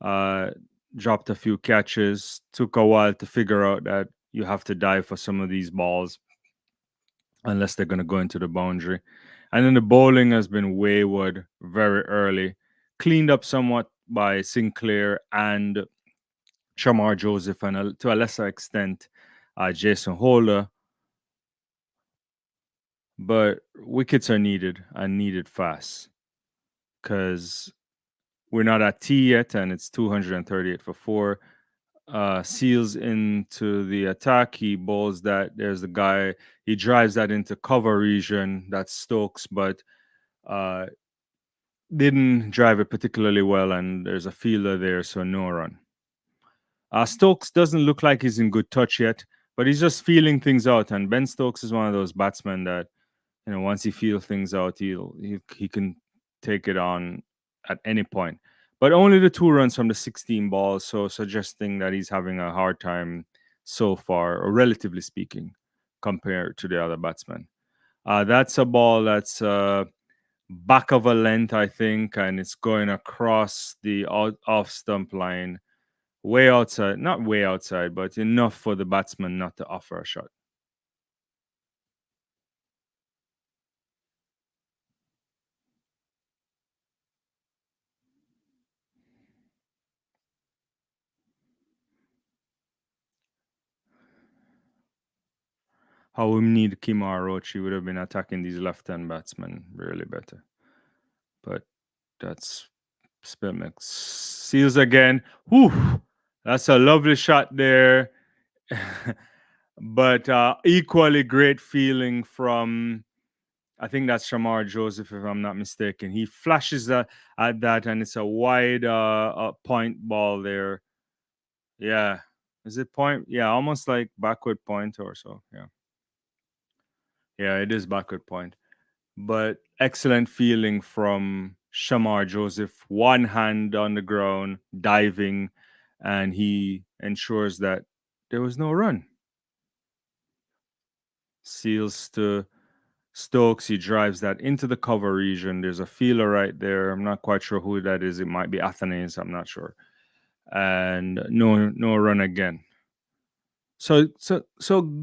Dropped a few catches. Took a while to figure out that you have to dive for some of these balls unless they're going to go into the boundary. And then the bowling has been wayward very early. Cleaned up somewhat by Sinclair and Shamar Joseph, and to a lesser extent, Jason Holder. But wickets are needed and needed fast because we're not at tea yet, and it's 238 for 4. Seals into the attack. He bowls that. There's the guy. He drives that into cover region. That's Stokes, but didn't drive it particularly well, and there's a fielder there, so no run. Stokes doesn't look like he's in good touch yet, but he's just feeling things out. And Ben Stokes is one of those batsmen that, once he feels things out, he can take it on at any point. But only the 2 runs from the 16 balls, so suggesting that he's having a hard time so far, or relatively speaking, compared to the other batsmen. That's a ball that's back of a length, I think, and it's going across the off stump line, way outside. Not way outside, but enough for the batsman not to offer a shot. How we need Kimar Roach, he would have been attacking these left-hand batsmen really better. But that's Spilmix. Seals again. Whew! That's a lovely shot there. But equally great feeling from, I think that's Shamar Joseph, if I'm not mistaken. He flashes at that, and it's a wide point ball there. Yeah. Is it point? Yeah, almost like backward point or so. Yeah. Yeah, it is backward point. But excellent feeling from Shamar Joseph. One hand on the ground, diving, and he ensures that there was no run. Seals to Stokes. He drives that into the cover region. There's a feeler right there. I'm not quite sure who that is. It might be Athens. I'm not sure. And no run again. So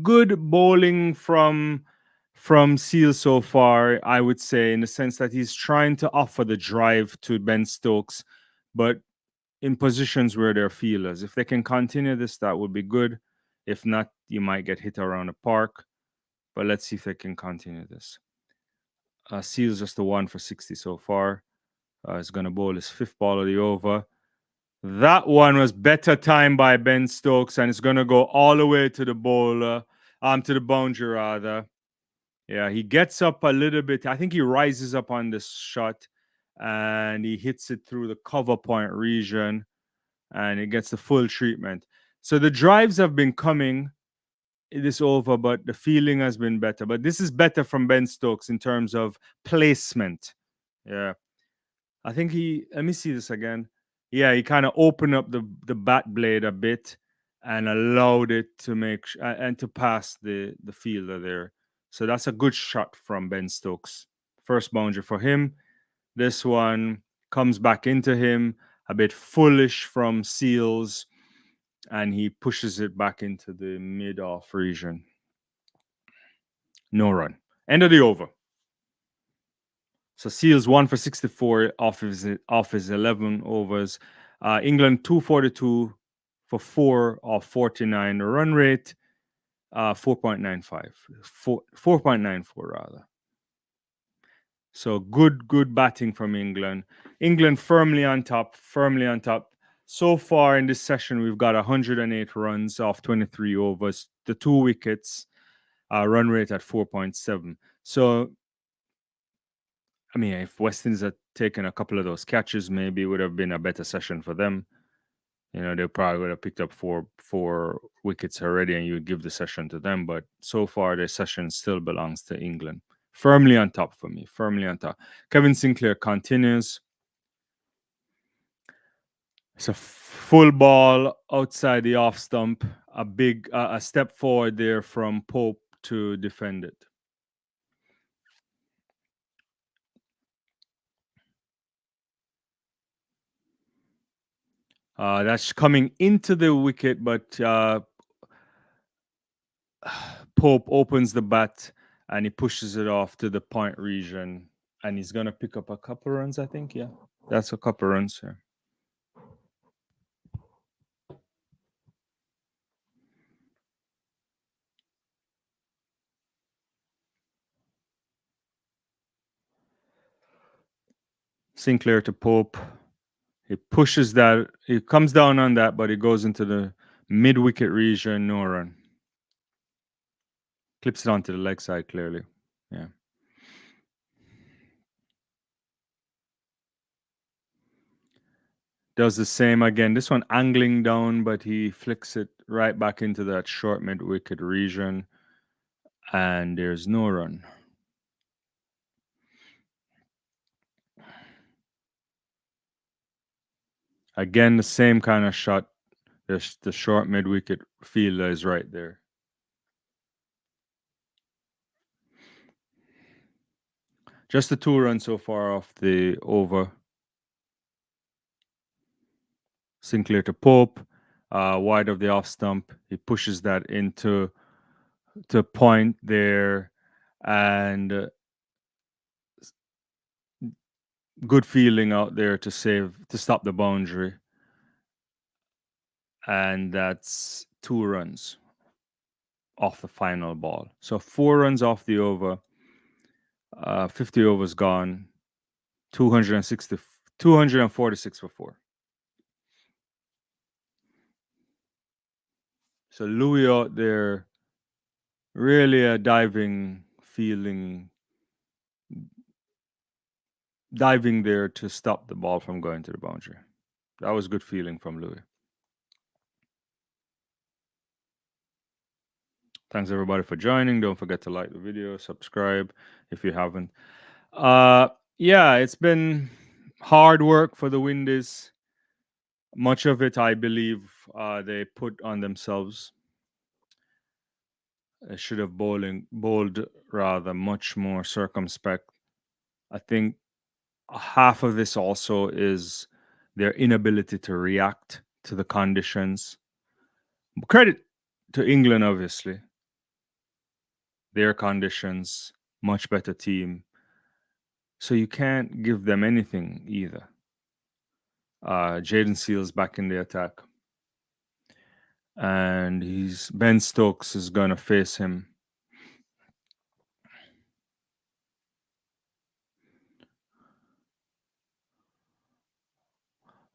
good bowling from Seal so far, I would say, in the sense that he's trying to offer the drive to Ben Stokes, but in positions where they're feelers. If they can continue this, that would be good. If not, you might get hit around the park. But let's see if they can continue this. Seal's just a 1 for 60 so far. He's going to bowl his 5th ball of the over. That one was better timed by Ben Stokes, and it's going to go all the way to the bowler, to the boundary rather. Yeah, he gets up a little bit. I think he rises up on this shot, and he hits it through the cover point region, and it gets the full treatment. So the drives have been coming this over, but the feeling has been better. But this is better from Ben Stokes in terms of placement. Yeah. I think let me see this again. Yeah, he kind of opened up the bat blade a bit and allowed it to and to pass the fielder there. So that's a good shot from Ben Stokes. First boundary for him. This one comes back into him, a bit foolish from Seals, and he pushes it back into the mid-off region. No run. End of the over. So Seals 1 for 64 off his 11 overs. England 242 for 4 off 49. The run rate 4.95, 4.94 rather. So good batting from England. England firmly on top, firmly on top. So far in this session, we've got 108 runs off 23 overs, the 2 wickets, run rate at 4.7. So, I mean, if West Indies had taken a couple of those catches, maybe it would have been a better session for them. You know, they probably would have picked up four wickets already, and you would give the session to them. But so far, the session still belongs to England. Firmly on top for me, firmly on top. Kevin Sinclair continues. It's a full ball outside the off stump, a step forward there from Pope to defend it. That's coming into the wicket, but Pope opens the bat and he pushes it off to the point region, and he's gonna pick up a couple runs, I think. Yeah, that's a couple runs. Yeah. Sinclair to Pope. He pushes that. He comes down on that, but he goes into the mid wicket region. No run. Clips it onto the leg side clearly. Yeah. Does the same again. This one angling down, but he flicks it right back into that short mid wicket region, and there's no run. Again, the same kind of shot. The short mid wicket fielder is right there. Just the 2 runs so far off the over. Sinclair to Pope, wide of the off stump. He pushes that into point there, and good feeling out there to stop the boundary. And that's 2 runs off the final ball. So 4 runs off the over. 50 overs gone. 246 for 4. So Louis out there, really a diving there to stop the ball from going to the boundary. That was good feeling from Louis. Thanks everybody for joining. Don't forget to like the video, subscribe if you haven't. Yeah, it's been hard work for the Windies. Much of it, I believe, they put on themselves. They should have bowled rather much more circumspect. I think half of this also is their inability to react to the conditions. Credit to England, obviously. Their conditions, much better team. So you can't give them anything either. Jaden Seals back in the attack. And Ben Stokes is going to face him.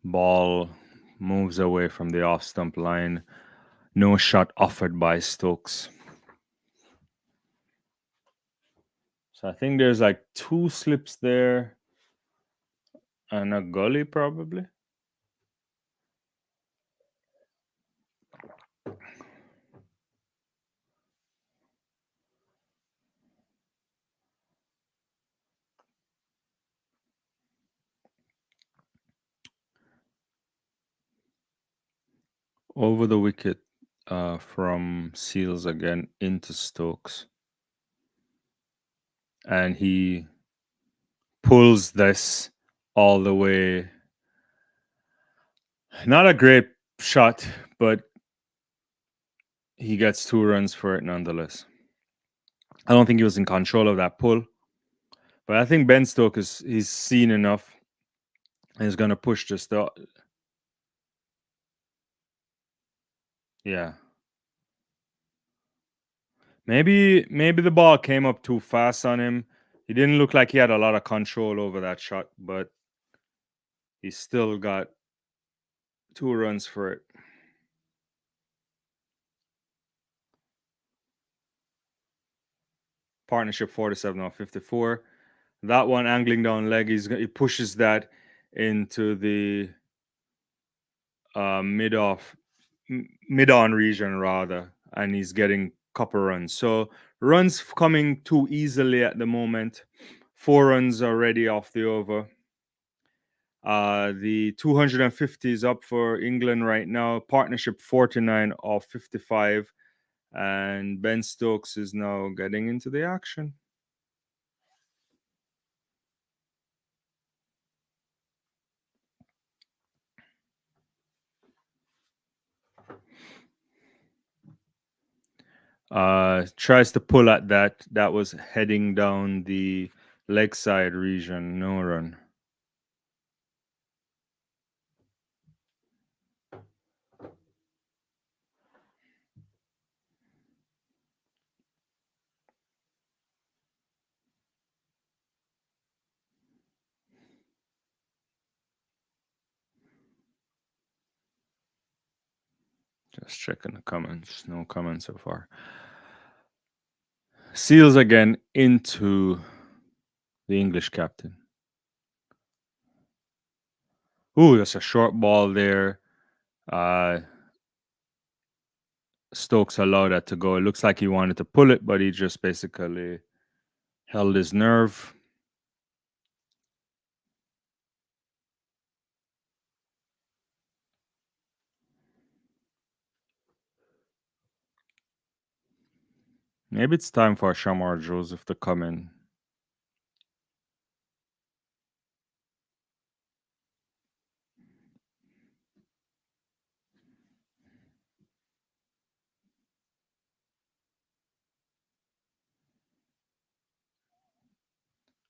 Ball moves away from the off stump line. No shot offered by Stokes. So I think there's like 2 slips there and a gully probably. over the wicket from Seals again into Stokes. And he pulls this all the way. Not a great shot, but he gets 2 runs for it nonetheless. I don't think he was in control of that pull, but I think Ben Stokes he's seen enough and he's going to push just the. Yeah. Maybe the ball came up too fast on him. He didn't look like he had a lot of control over that shot, but he still got 2 runs for it. Partnership 47 off 54. That one angling down leg, he pushes that into the mid-on region rather, and he's getting couple runs. So runs coming too easily at the moment. 4 runs already off the over. The 250 is up for England right now. Partnership 49 off 55. And Ben Stokes is now getting into the action. Tries to pull at that. That was heading down the leg side region. No run. Just checking the comments. No comments so far. Seals again into the English captain. Ooh, that's a short ball there. Stokes allowed that to go. It looks like he wanted to pull it, but he just basically held his nerve. Maybe it's time for Shamar Joseph to come in.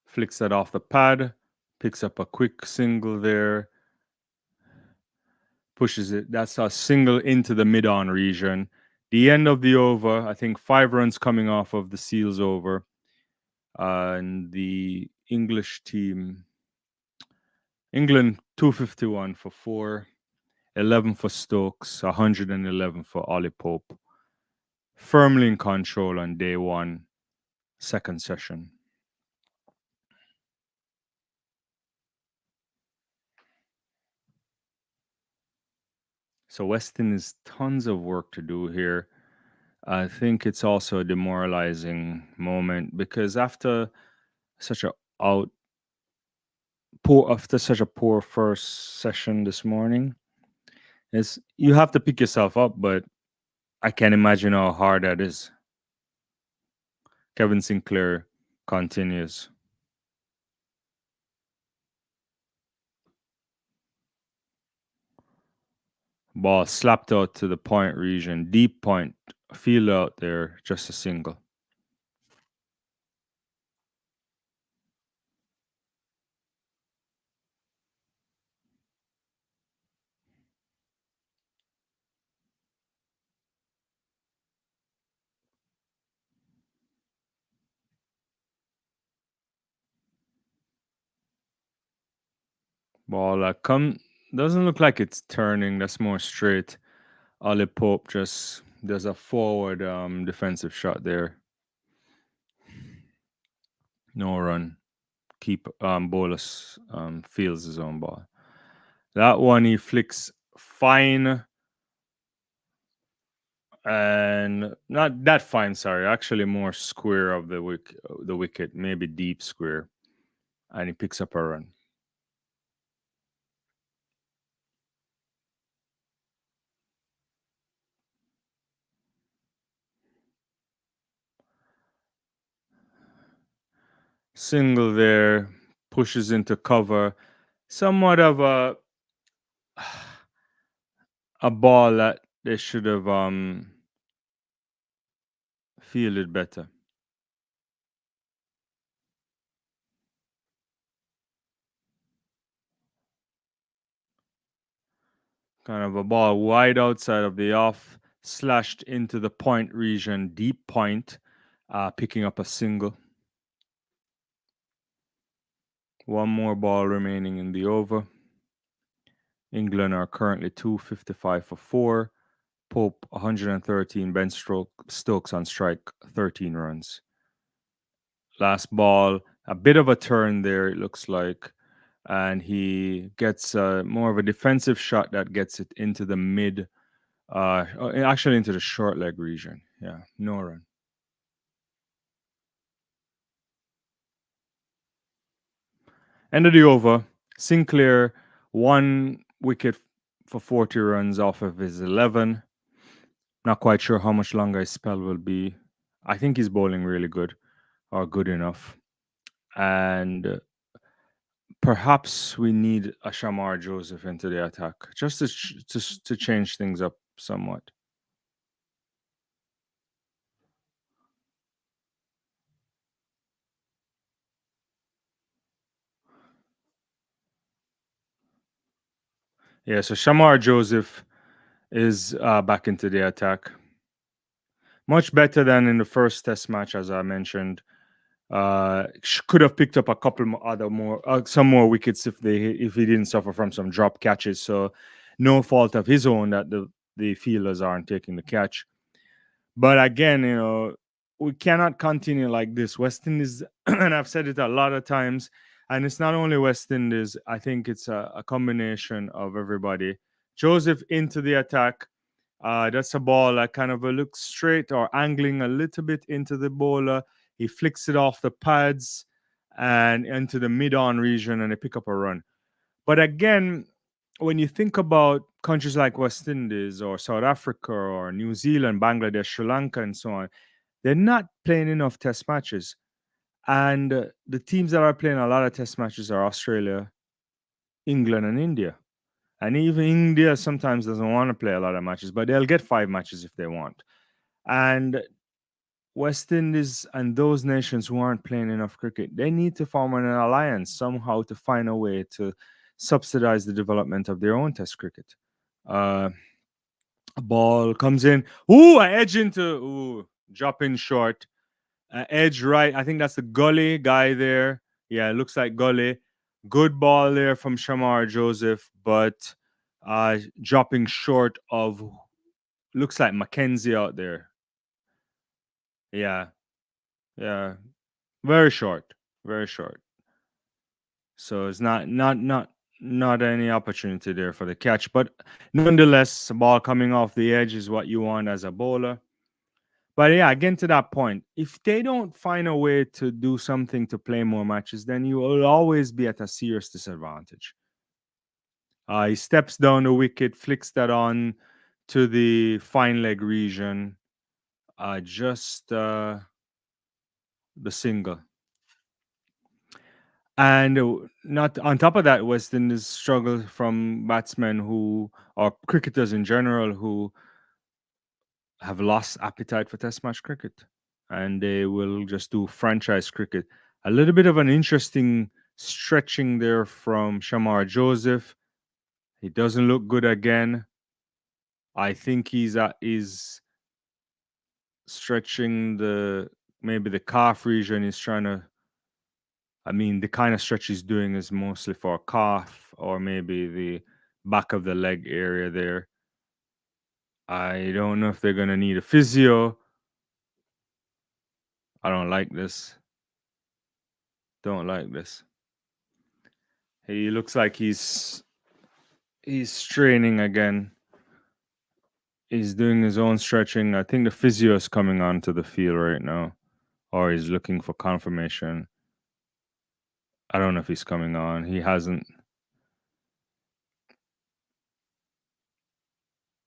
Flicks that off the pad, picks up a quick single there, pushes it. That's a single into the mid-on region. The end of the over, I think 5 runs coming off of the Seals over. And the English team, England 251 for 4, 11 for Stokes, 111 for Ollie Pope. Firmly in control on day 1, second session. So Weston is tons of work to do here. I think it's also a demoralizing moment because after such a poor first session this morning, you have to pick yourself up, but I can't imagine how hard that is. Kevin Sinclair continues. Ball slapped out to the point region, deep point, field out there, just a single. Ball doesn't look like it's turning. That's more straight. Ollie Pope there's a forward defensive shot there. No run. Keep Bolus fields his own ball. That one he flicks fine. And not that fine, sorry. Actually more square of the wicket, maybe deep square. And he picks up a run. Single there, pushes into cover. Somewhat of a ball that they should have fielded better. Kind of a ball wide outside of the off, slashed into the point region, deep point, picking up a single. One more ball remaining in the over. England are currently 255 for 4. Pope 113, Ben Stokes on strike, 13 runs. Last ball, a bit of a turn there, it looks like. And he gets more of a defensive shot that gets it into the mid, actually into the short leg region. Yeah, no run. End of the over. Sinclair, 1 wicket for 40 runs off of his 11. Not quite sure how much longer his spell will be. I think he's bowling really good or good enough. And perhaps we need a Shamar Joseph into the attack just to change things up somewhat. Yeah, so Shamar Joseph is back into the attack. Much better than in the first test match, as I mentioned. Could have picked up a couple some more wickets if he didn't suffer from some drop catches. So no fault of his own that the fielders aren't taking the catch. But again, we cannot continue like this. West Indies, and I've said it a lot of times, and it's not only West Indies. I think it's a combination of everybody. Joseph into the attack. That's a ball that kind of looks straight or angling a little bit into the bowler. He flicks it off the pads and into the mid-on region, and they pick up a run. But again, when you think about countries like West Indies or South Africa or New Zealand, Bangladesh, Sri Lanka, and so on, they're not playing enough test matches. And the teams that are playing a lot of test matches are Australia, England, and India. And even India sometimes doesn't want to play a lot of matches, but they'll get 5 matches if they want. And West Indies and those nations who aren't playing enough cricket, they need to form an alliance somehow to find a way to subsidize the development of their own test cricket. Uh, a ball comes in. Ooh, I edge into, drop in short. Edge right. I think that's the gully guy there. Yeah, it looks like gully. Good ball there from Shamar Joseph, but dropping short of, looks like Mackenzie out there. Yeah, yeah. Very short. Very short. So it's not any opportunity there for the catch. But nonetheless, the ball coming off the edge is what you want as a bowler. But yeah, again to that point, if they don't find a way to do something to play more matches, then you will always be at a serious disadvantage. He steps down the wicket, flicks that on to the fine leg region. Just the single. And not on top of that, West Indies struggle from batsmen who, or cricketers in general, who have lost appetite for Test match cricket, and they will just do franchise cricket. A little bit of an interesting stretching there from Shamar Joseph. He doesn't look good again. I think is stretching maybe the calf region. He's trying to. I mean, the kind of stretch he's doing is mostly for a calf or maybe the back of the leg area there. I don't know if they're gonna need a physio. I don't like this. Don't like this. He looks like he's straining again. He's doing his own stretching. I think the physio is coming onto the field right now, or he's looking for confirmation. I don't know if he's coming on. He hasn't.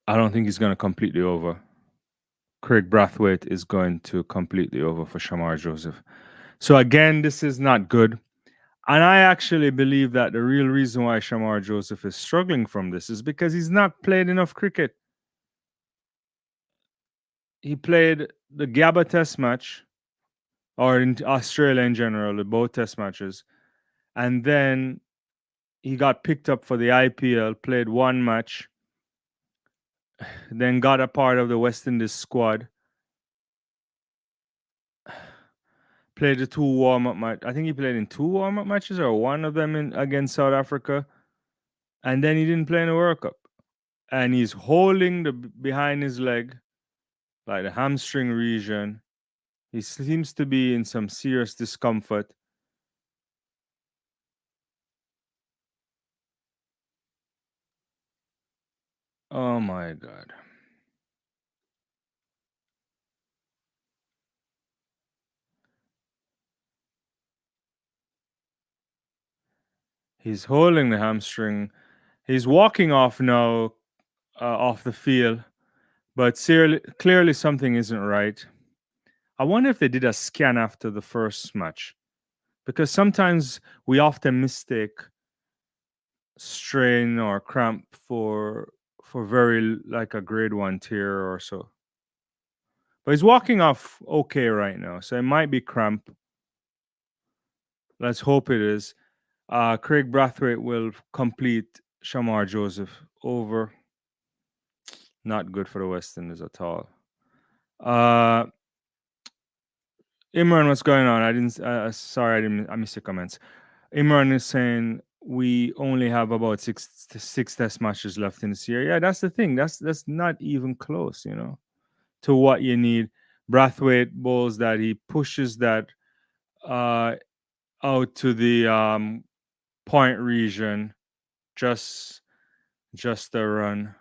I don't think he's going to completely over. Craig Brathwaite is going to completely over for Shamar Joseph. So again, this is not good. And I actually believe that the real reason why Shamar Joseph is struggling from this is because he's not played enough cricket. He played the Gabba Test match, or in Australia in general, the both Test matches, and then he got picked up for the IPL, played one match, then got a part of the West Indies squad, played the two warm-up match. I think he played in two warm-up matches or one of them against South Africa, and then he didn't play in the World Cup. And he's holding the behind his leg, like the hamstring region. He seems to be in some serious discomfort. Oh my God. He's holding the hamstring. He's walking off now, off the field, but clearly something isn't right. I wonder if they did a scan after the first match, because sometimes we often mistake strain or cramp for very like a grade one tear or so. But he's walking off okay right now, so it might be cramp. Let's hope it is. Craig Brathwaite will complete Shamar Joseph over. Not good for the West Indies at all. Imran, what's going on? I didn't. Sorry, I didn't. I missed your comments. Imran is saying we only have about six test matches left in this year. Yeah, that's the thing. That's not even close. To what you need. Brathwaite bowls that he pushes that uh, out to the point region, just a run.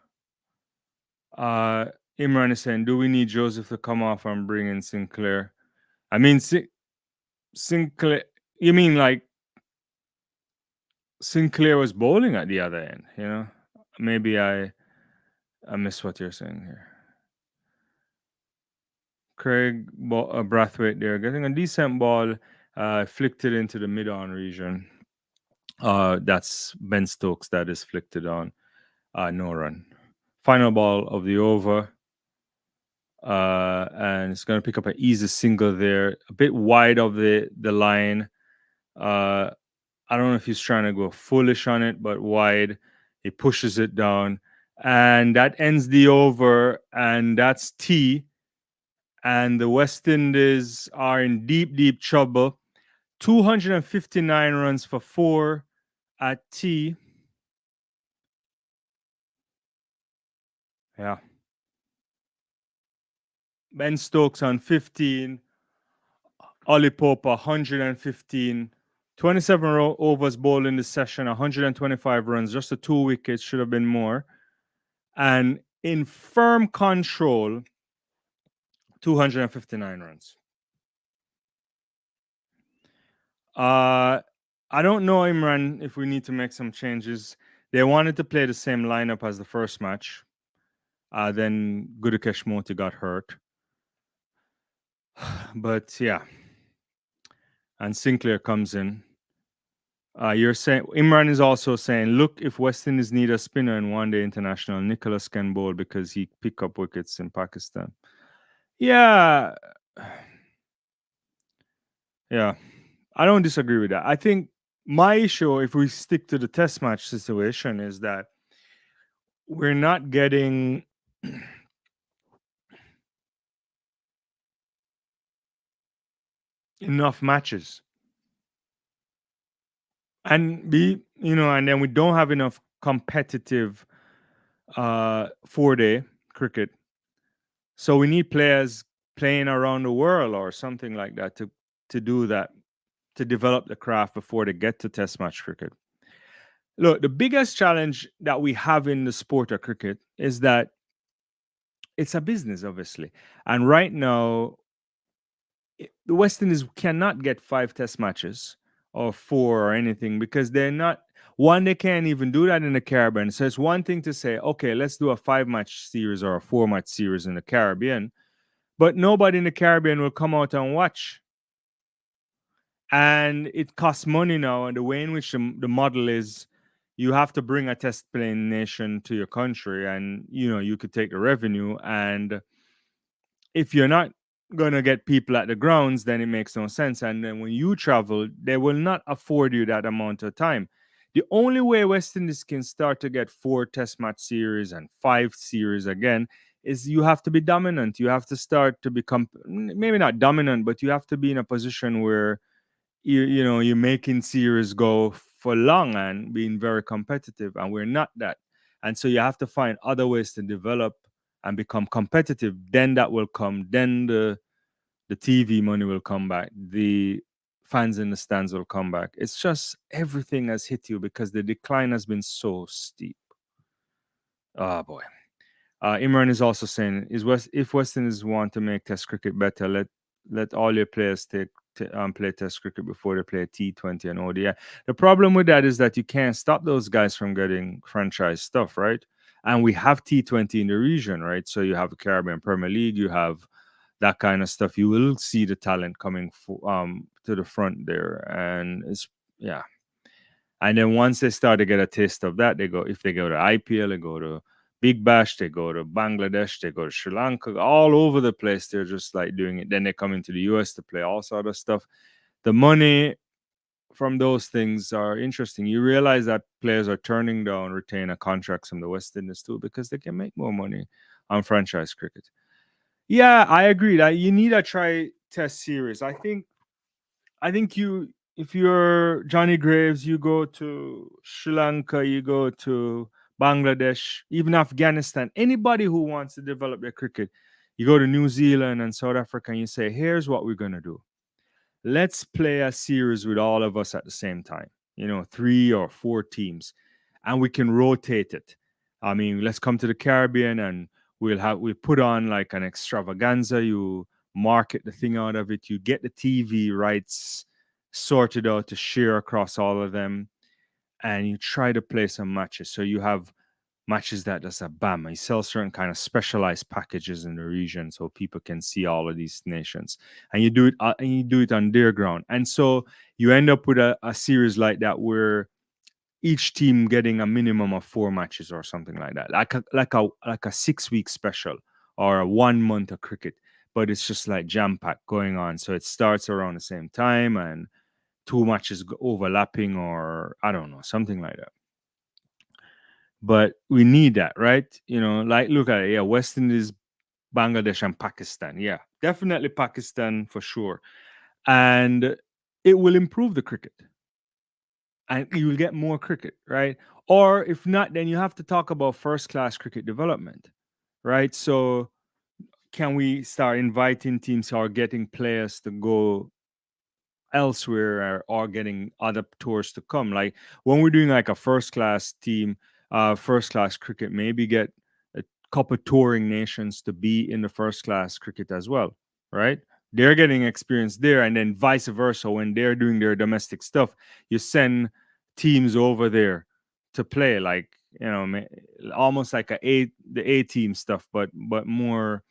Imran is saying, do we need Joseph to come off and bring in Sinclair? I mean, Sinclair. You mean like Sinclair was bowling at the other end? Maybe I miss what you're saying here. Craig Brathwaite there getting a decent ball, flicked it into the mid-on region. That's Ben Stokes that is flicked it on. No run. Final ball of the over. And it's going to pick up an easy single there, a bit wide of the line. I don't know if he's trying to go foolish on it, but wide. He pushes it down, and that ends the over, and that's T. And the West Indies are in deep, deep trouble. 259 runs for 4 at T. Yeah. Ben Stokes on 15. Ollie Pope 115. 27 overs bowled in this session, 125 runs, just the 2 wickets, should have been more. And in firm control, 259 runs. I don't know, Imran, if we need to make some changes. They wanted to play the same lineup as the first match. Then Gudakesh Moti got hurt. But yeah. And Sinclair comes in. You're saying Imran is also saying, look, if West Indies need a spinner in one-day international, Nicholas can bowl because he pick up wickets in Pakistan. Yeah, yeah, I don't disagree with that. I think my issue, if we stick to the test match situation, is that we're not getting enough matches, and and then we don't have enough competitive 4-day cricket. So we need players playing around the world or something like that to do that, to develop the craft before they get to test match cricket. Look, the biggest challenge that we have in the sport of cricket is that it's a business, obviously. And right now, the West Indies cannot get 5 test matches or 4 or anything because they're not. One, they can't even do that in the Caribbean. So it's one thing to say, okay, let's do a 5-match series or a 4-match series in the Caribbean, but nobody in the Caribbean will come out and watch. and it costs money now. And the way in which the model is, you have to bring a test playing nation to your country, and you could take the revenue. And if you're not going to get people at the grounds, then it makes no sense. And then when you travel, they will not afford you that amount of time. The only way West Indies can start to get 4 test match series and 5 series again is you have to be dominant. You have to start to become, maybe not dominant, but you have to be in a position where you're making series go for long and being very competitive, and we're not that. And so you have to find other ways to develop and become competitive. Then that will come. Then the TV money will come back. The fans in the stands will come back. It's just everything has hit you because the decline has been so steep. Oh boy. Imran is also saying, if West Indies want to make Test cricket better, let all your players play Test cricket before they play T20 and ODI. The problem with that is that you can't stop those guys from getting franchise stuff, right? And we have T20 in the region, right? So you have the Caribbean Premier League, you have that kind of stuff. You will see the talent coming to the front there, and it's yeah. And then once they start to get a taste of that, if they go to IPL, they go to Big Bash, they go to Bangladesh, they go to Sri Lanka, all over the place. They're just like doing it. Then they come into the US to play all sort of stuff. The money from those things are interesting. You realize that players are turning down retainer contracts from the West Indies too because they can make more money on franchise cricket. Yeah, I agree that you need a try test series. I think if you're Johnny Graves, you go to Sri Lanka, you go to Bangladesh, even Afghanistan, anybody who wants to develop their cricket, you go to New Zealand and South Africa and you say, here's what we're going to do. Let's play a series with all of us at the same time, 3 or 4 teams, and we can rotate it. I mean, let's come to the Caribbean and we put on like an extravaganza. You market the thing out of it. You get the TV rights sorted out to share across all of them, and you try to play some matches. So you have matches that just a bam. You sell certain kind of specialized packages in the region so people can see all of these nations, and you do it on their ground. And so you end up with a series like that where each team getting a minimum of 4 matches or something like that, like a 6 week special or a 1 month of cricket. But it's just like jam packed going on. So it starts around the same time and 2 matches overlapping, or I don't know, something like that. But we need that, right? Like look at it. Yeah, West Indies, Bangladesh, and Pakistan. Yeah, definitely Pakistan for sure. And it will improve the cricket, and you will get more cricket, right? Or if not, then you have to talk about first class cricket development, right? So can we start inviting teams who are getting players to go elsewhere, or getting other tours to come? Like when we're doing like a first class team, first class cricket, maybe get a couple touring nations to be in the first class cricket as well, right? They're getting experience there, and then vice versa. When they're doing their domestic stuff, you send teams over there to play, like almost like the A team stuff, but more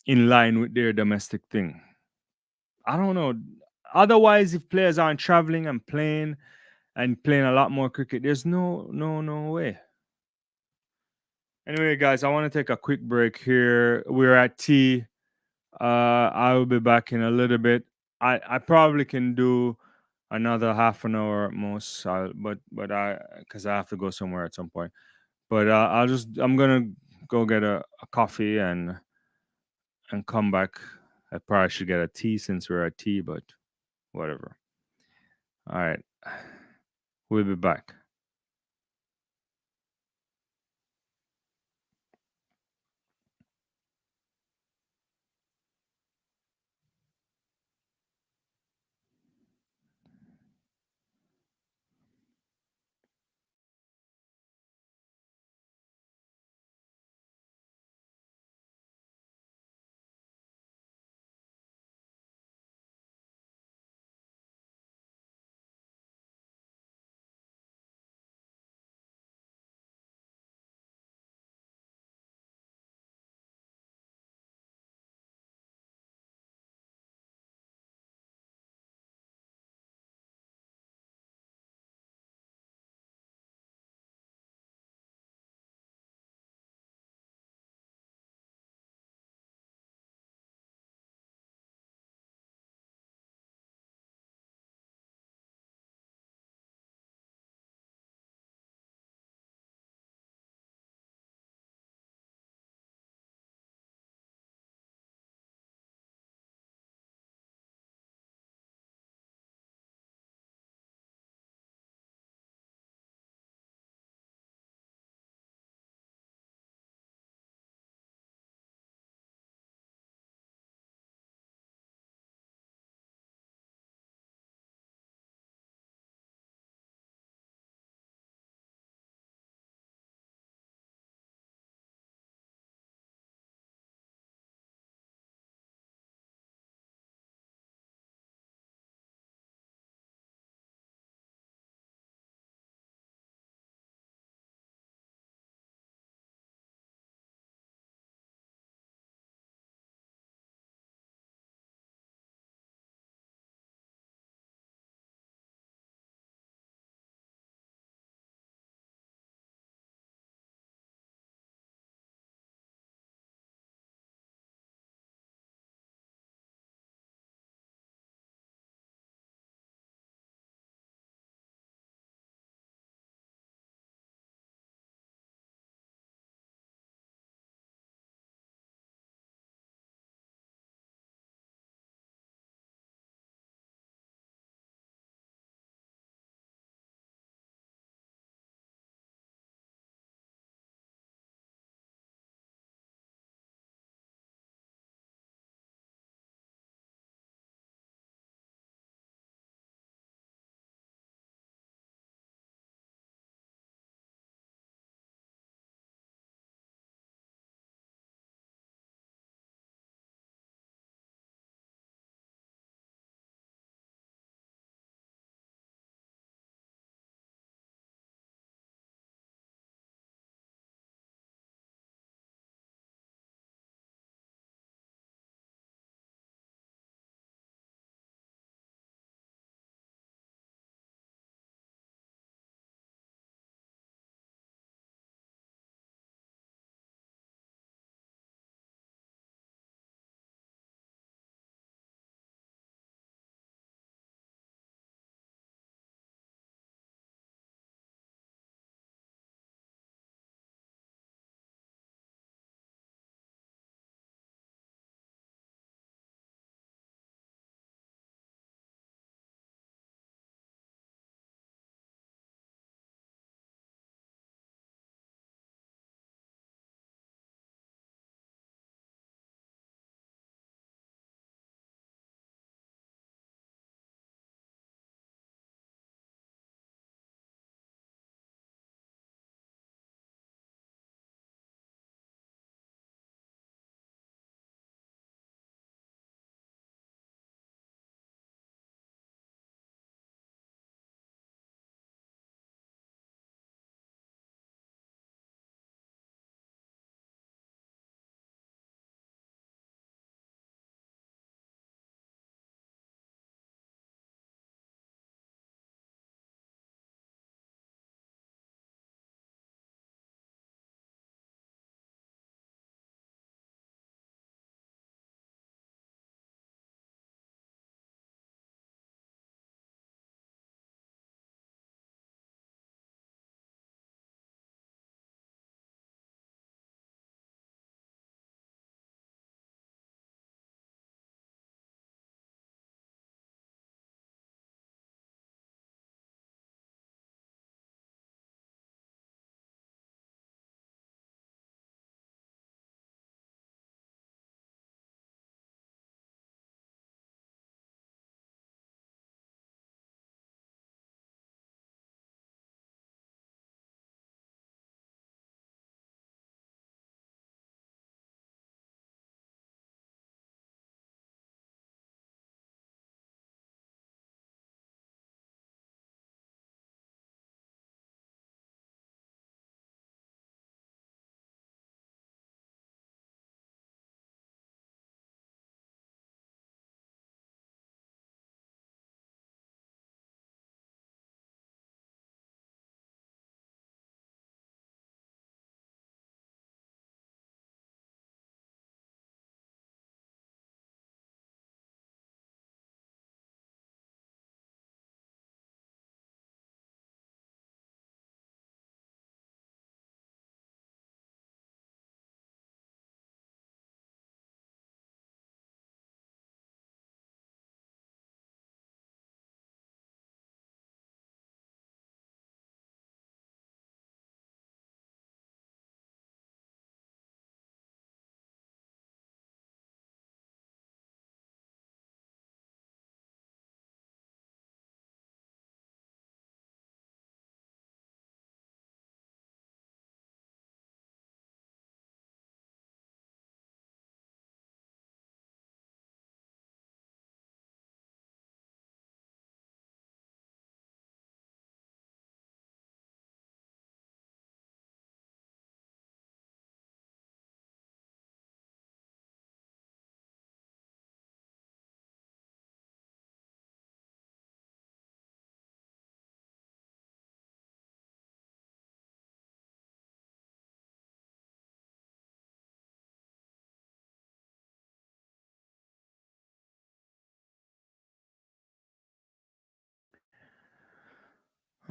in line with their domestic thing. I don't know. Otherwise, if players aren't traveling and playing a lot more cricket, there's no way. Anyway, guys, I want to take a quick break here. We're at tea. I will be back in a little bit. I probably can do another half an hour at most. But I because I have to go somewhere at some point. But I'm gonna go get a coffee and come back. I probably should get a tea since we're at tea, but whatever. All right. We'll be back.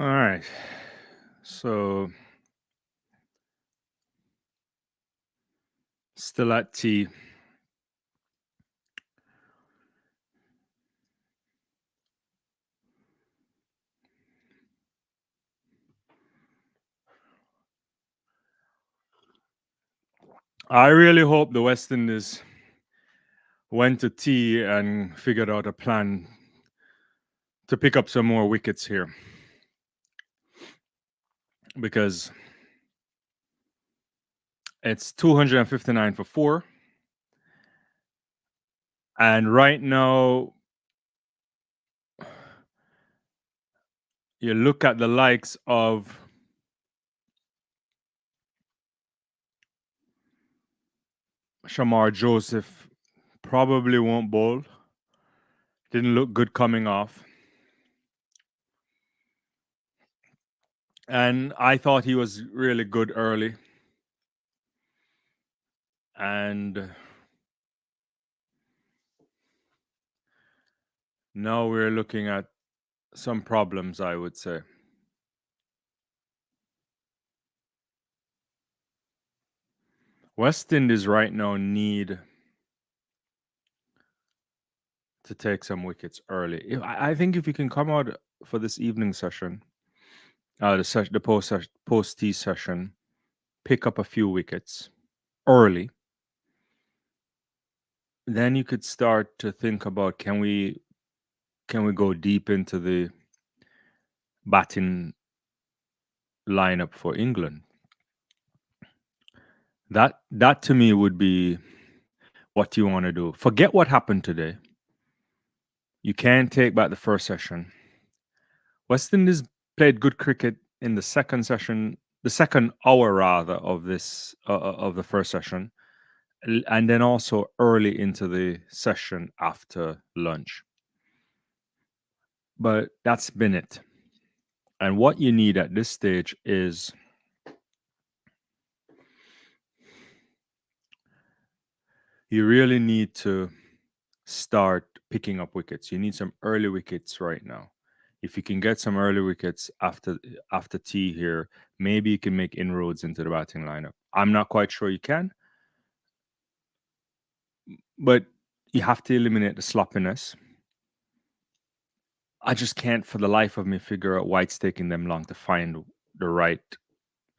All right. So still at tea. I really hope the West Indies went to tea and figured out a plan to pick up some more wickets here, because it's 259 for 4. And right now, you look at the likes of Shamar Joseph, probably won't bowl. Didn't look good coming off. And I thought he was really good early. And now we're looking at some problems, I would say. West Indies right now need to take some wickets early. I think if you can come out for this evening session, the post tea session, pick up a few wickets early, then you could start to think about, can we go deep into the batting lineup for England? That to me would be what you want to do. Forget what happened today. You can't take back the first session. West Indies played good cricket in the second session, the second hour rather of the first session, and then also early into the session after lunch. But that's been it. And what you need at this stage is you really need to start picking up wickets. You need some early wickets right now. If you can get some early wickets after tea here, maybe you can make inroads into the batting lineup. I'm not quite sure you can, but you have to eliminate the sloppiness. I just can't for the life of me figure out why it's taking them long to find the right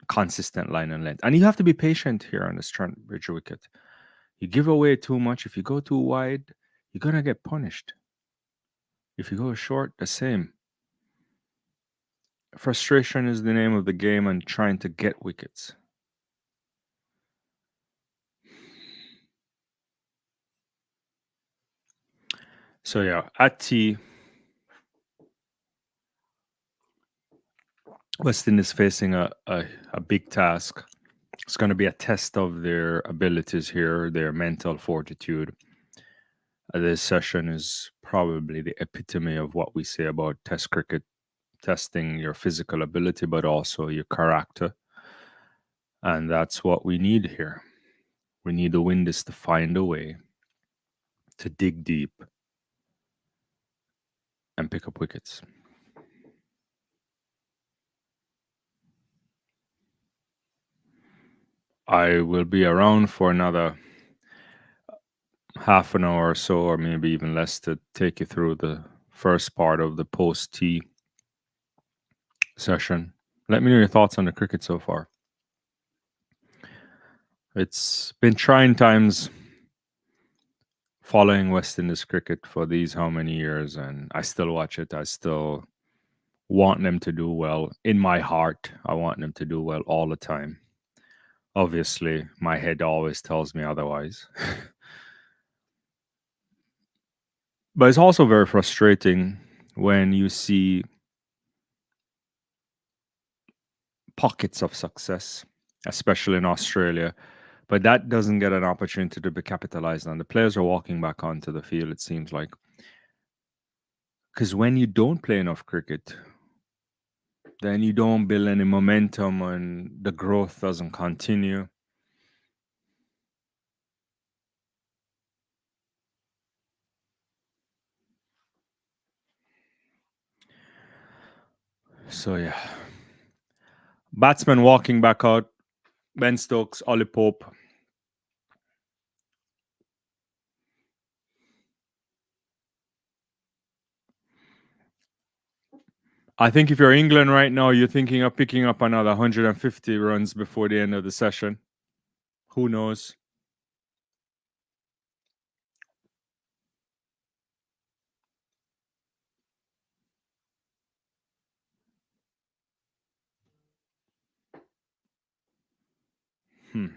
consistent line and length. And you have to be patient here on this Trent Bridge wicket. You give away too much. If you go too wide, you're going to get punished. If you go short, the same. Frustration is the name of the game and trying to get wickets. So yeah, at tea, West Indies facing a big task. It's going to be a test of their abilities here, their mental fortitude. This session is probably the epitome of what we say about Test cricket, testing your physical ability, but also your character. And that's what we need here. We need the Windies to find a way to dig deep and pick up wickets. I will be around for another half an hour or so, or maybe even less, to take you through the first part of the post tea session. Let me know your thoughts on the cricket so far. It's been trying times following West Indies cricket for these how many years, and I still watch it. I still want them to do well. In my heart, I want them to do well all the time. Obviously, my head always tells me otherwise. But it's also very frustrating when you see pockets of success, especially in Australia, but that doesn't get an opportunity to be capitalized on. The players are walking back onto the field, it seems like. Because when you don't play enough cricket, then you don't build any momentum and the growth doesn't continue. So yeah, batsman walking back out. Ben Stokes, Ollie Pope. I think if you're England right now, you're thinking of picking up another 150 runs before the end of the session. Who knows? Hmm.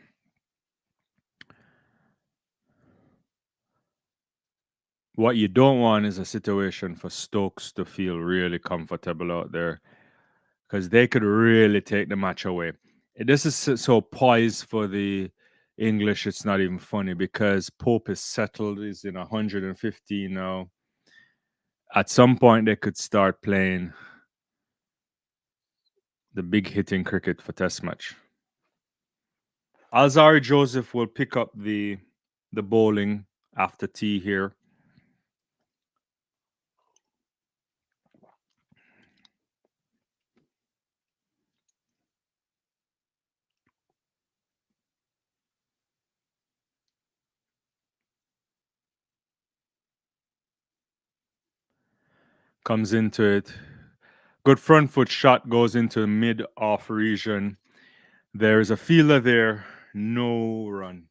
What you don't want is a situation for Stokes to feel really comfortable out there because they could really take the match away. This is so poised for the English, it's not even funny because Pope is settled, he's in 115 now. At some point, they could start playing the big hitting cricket for Test match. Alzari Joseph will pick up the bowling after tea here. Comes into it. Good front foot shot goes into mid off region. There's a fielder there. No run.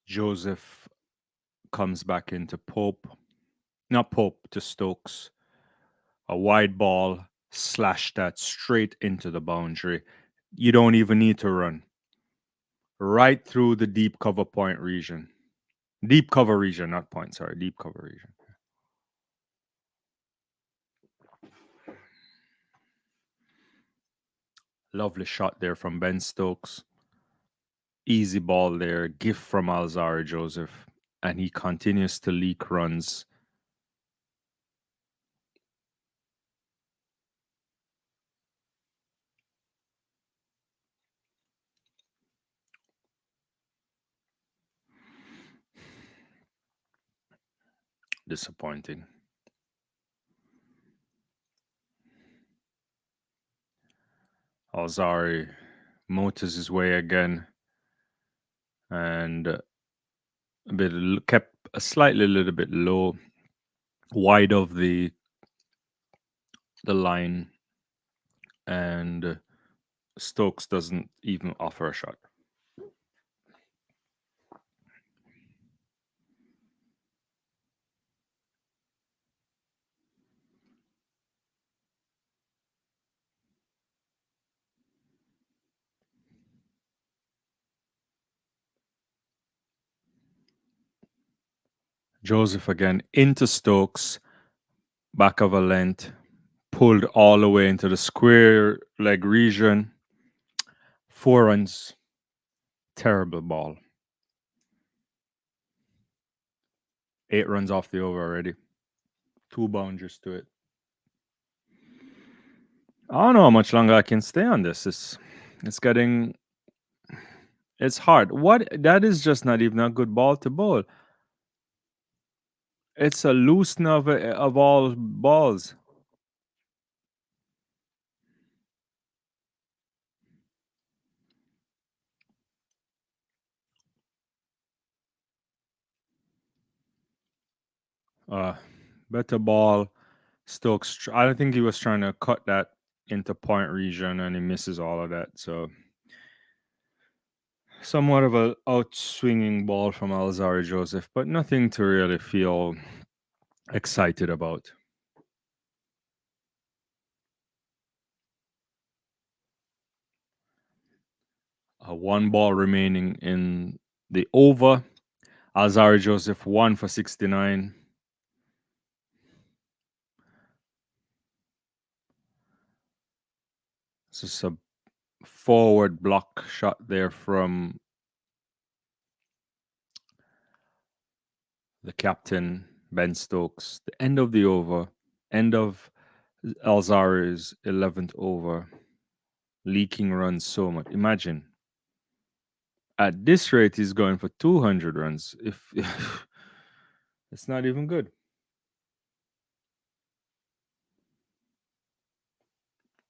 Joseph comes back into Pope. Not Pope, to Stokes. A wide ball, slash that straight into the boundary. You don't even need to run. Right through the deep cover point region. Deep cover region, not point, sorry. Deep cover region. Lovely shot there from Ben Stokes. Easy ball there. Gift from Alzari Joseph. And he continues to leak runs. Disappointing. Alzari motors his way again. And a bit kept a slightly little bit low, wide of the line, and Stokes doesn't even offer a shot. Joseph again into Stokes, back of a length, pulled all the way into the square leg region. 4 runs. Terrible ball. 8 runs off the over already. 2 boundaries to it. I don't know how much longer I can stay on this. It's getting it's hard. What that is just not even a good ball to bowl. It's a loosener of all balls. Uh, better ball. Stokes. I don't think he was trying to cut that into point region, and he misses all of that. So, somewhat of a outswinging ball from Alzari Joseph, but nothing to really feel excited about. One ball remaining in the over. Alzari Joseph 1 for 69. This is a forward block shot there from the captain, Ben Stokes. The end of the over, end of Alzari's 11th over, leaking runs so much. Imagine at this rate, he's going for 200 runs. If it's not even good.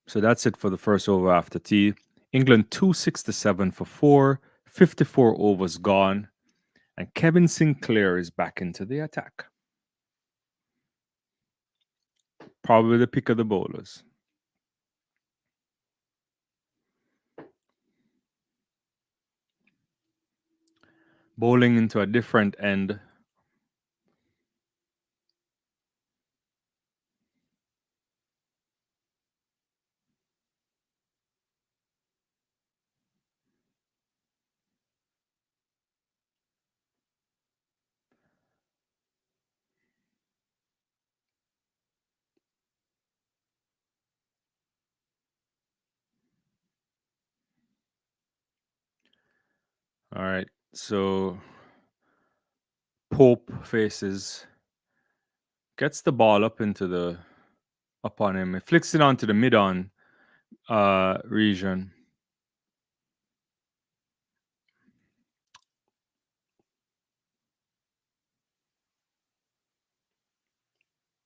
So that's it for the first over after tea. England 267 for 4, 54 overs gone, and Kevin Sinclair is back into the attack. Probably the pick of the bowlers. Bowling into a different end. All right. So Pope gets the ball up on him. It flicks it onto the mid-on region.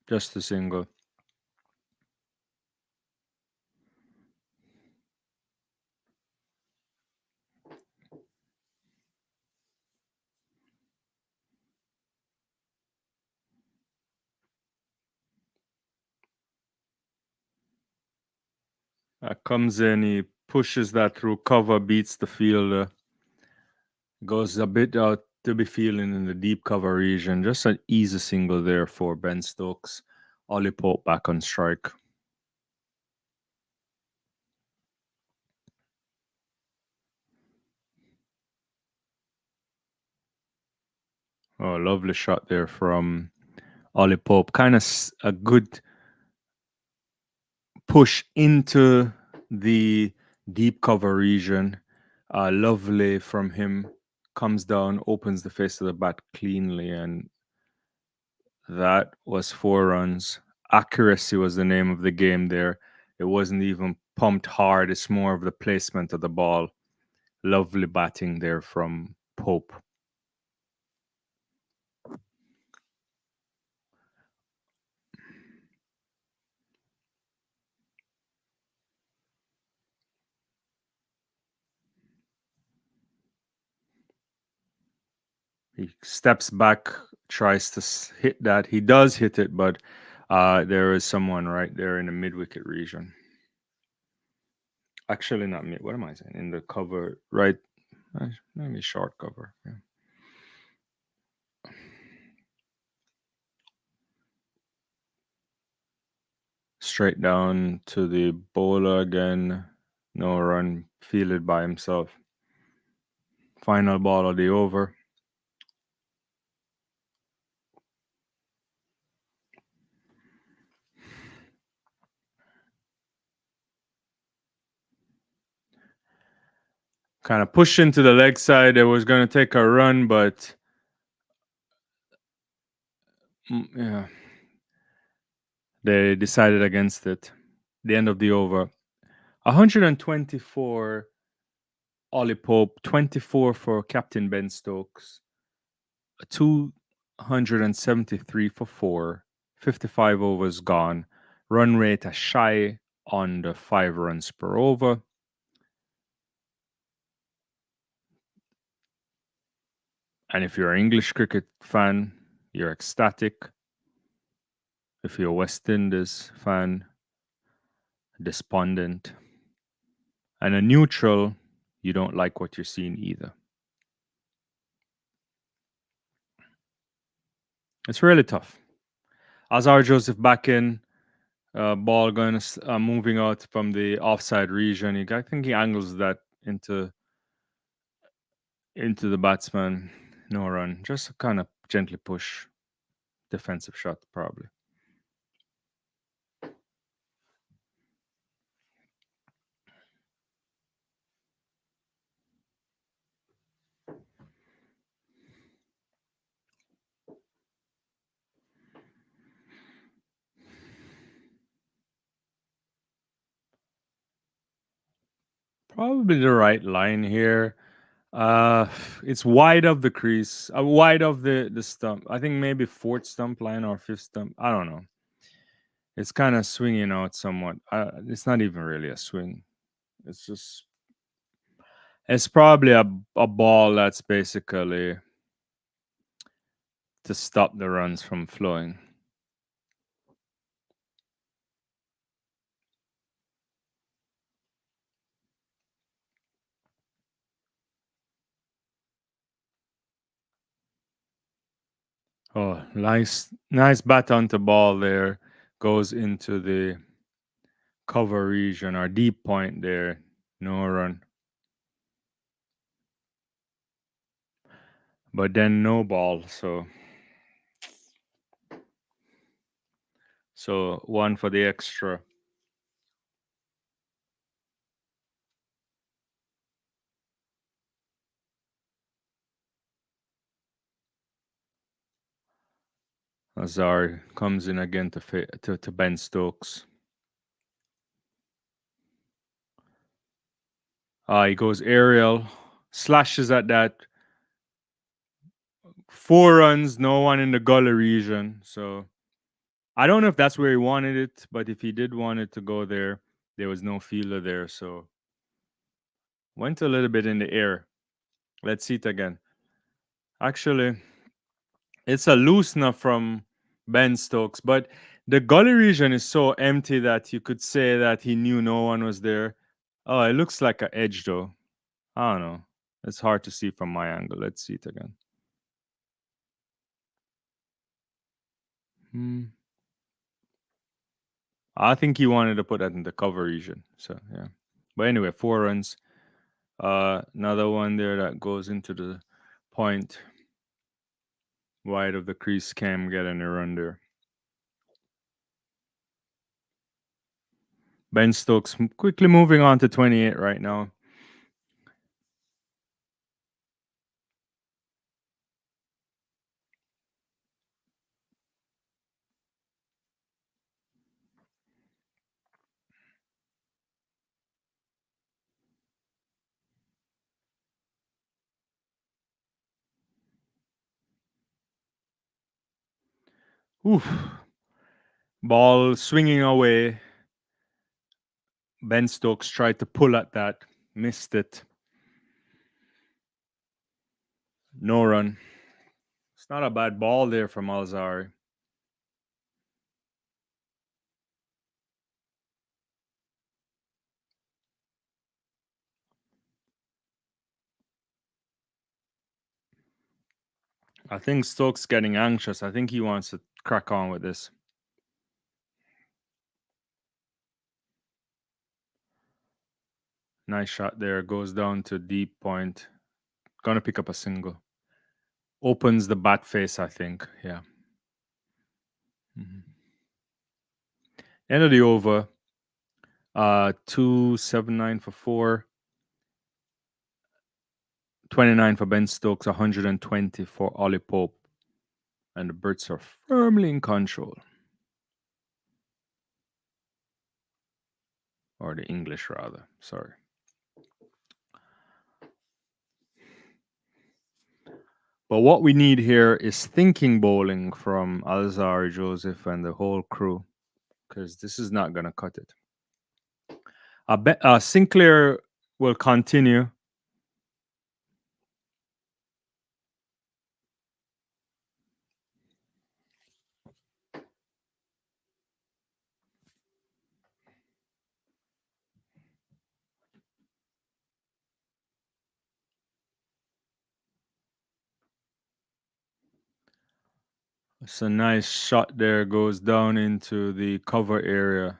Just a single. Comes in, he pushes that through cover, beats the fielder, goes a bit out to be feeling in the deep cover region. Just an easy single there for Ben Stokes. Ollie Pope back on strike. Oh, lovely shot there from Ollie Pope. Kind of a good push into the deep cover region. Lovely from him. Comes down, opens the face of the bat cleanly, and that was 4 runs. Accuracy was the name of the game there. It wasn't even pumped hard. It's more of the placement of the ball. Lovely batting there from Pope. He steps back, tries to hit that. He does hit it, but there is someone right there in the mid wicket region. Actually, not mid. What am I saying? In the cover, right? Maybe short cover. Yeah. Straight down to the bowler again. No run, fielded by himself. Final ball of the over. Kind of pushed into the leg side. It was going to take a run, but yeah, they decided against it. The end of the over. 124 Ollie Pope, 24 for Captain Ben Stokes, 273 for 4, 55 overs gone, run rate a shy on the 5 runs per over. And if you're an English cricket fan, you're ecstatic. If you're a West Indies fan, despondent. And a neutral, you don't like what you're seeing either. It's really tough. Shamar Joseph back in, ball going moving out from the offside region. I think he angles that into the batsman. No run, just a kind of gently push, defensive shot probably. Probably the right line here. Uh, it's wide of the crease, wide of the stump. I think maybe fourth stump line or fifth stump. I don't know. It's kind of swinging out somewhat. It's not even really a swing. It's just it's probably a ball that's basically to stop the runs from flowing. Oh, nice bat onto ball there. Goes into the cover region or deep point there. No run. But then no ball, so one for the extra. Azar comes in again to Ben Stokes. He goes aerial, slashes at that. 4 runs, no one in the gully region. So I don't know if that's where he wanted it, but if he did want it to go there, there was no fielder there. So went a little bit in the air. Let's see it again. Actually, it's a loosener from Ben Stokes, but the gully region is so empty that you could say that he knew no one was there. Oh, it looks like an edge though. I don't know. It's hard to see from my angle. Let's see it again. Hmm. I think he wanted to put that in the cover region. So yeah. But anyway, 4 runs. Another one there that goes into the point. Wide of the crease, cam getting a run there. Ben Stokes quickly moving on to 28 right now. Oof. Ball swinging away. Ben Stokes tried to pull at that, missed it. No run. It's not a bad ball there from Alzari. I think Stokes getting anxious. I think he wants to crack on with this. Nice shot there. Goes down to deep point. Gonna pick up a single. Opens the bat face, I think. Yeah. Mhm. End of the over. 279 for 4. 29 for Ben Stokes. 120 for Ollie Pope. And the Birds are firmly in control. Or the English, rather. Sorry. But what we need here is thinking bowling from Alzari Joseph and the whole crew, because this is not going to cut it. Sinclair will continue. It's a nice shot there, goes down into the cover area,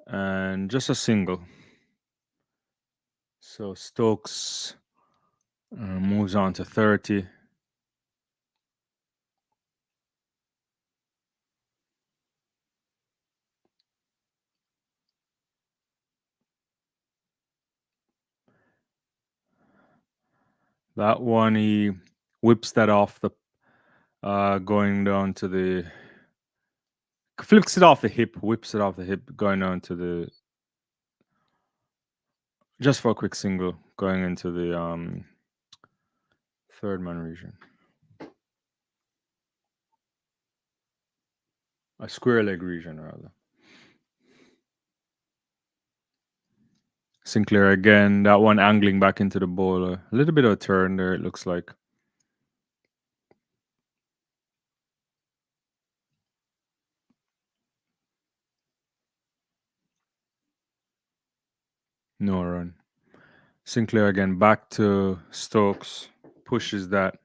and just a single. So Stokes moves on to 30. That one, he whips that off the, going down to the, flicks it off the hip, whips it off the hip, going down to the, just for a quick single going into the third man region. A square leg region, rather. Sinclair again. That one angling back into the bowler. A little bit of a turn there, it looks like. No run. Sinclair again back to Stokes. Pushes that.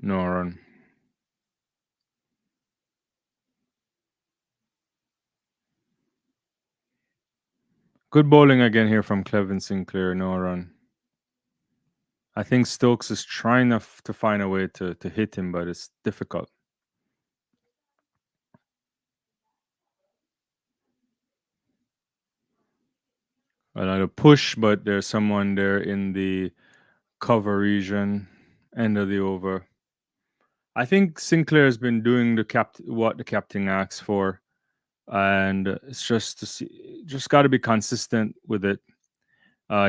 No run. Good bowling again here from Clevin Sinclair. No run. I think Stokes is trying to find a way to hit him, but it's difficult. Another push, but there's someone there in the cover region, end of the over. I think Sinclair has been doing what the captain asks for, and it's just to see, just got to be consistent with it.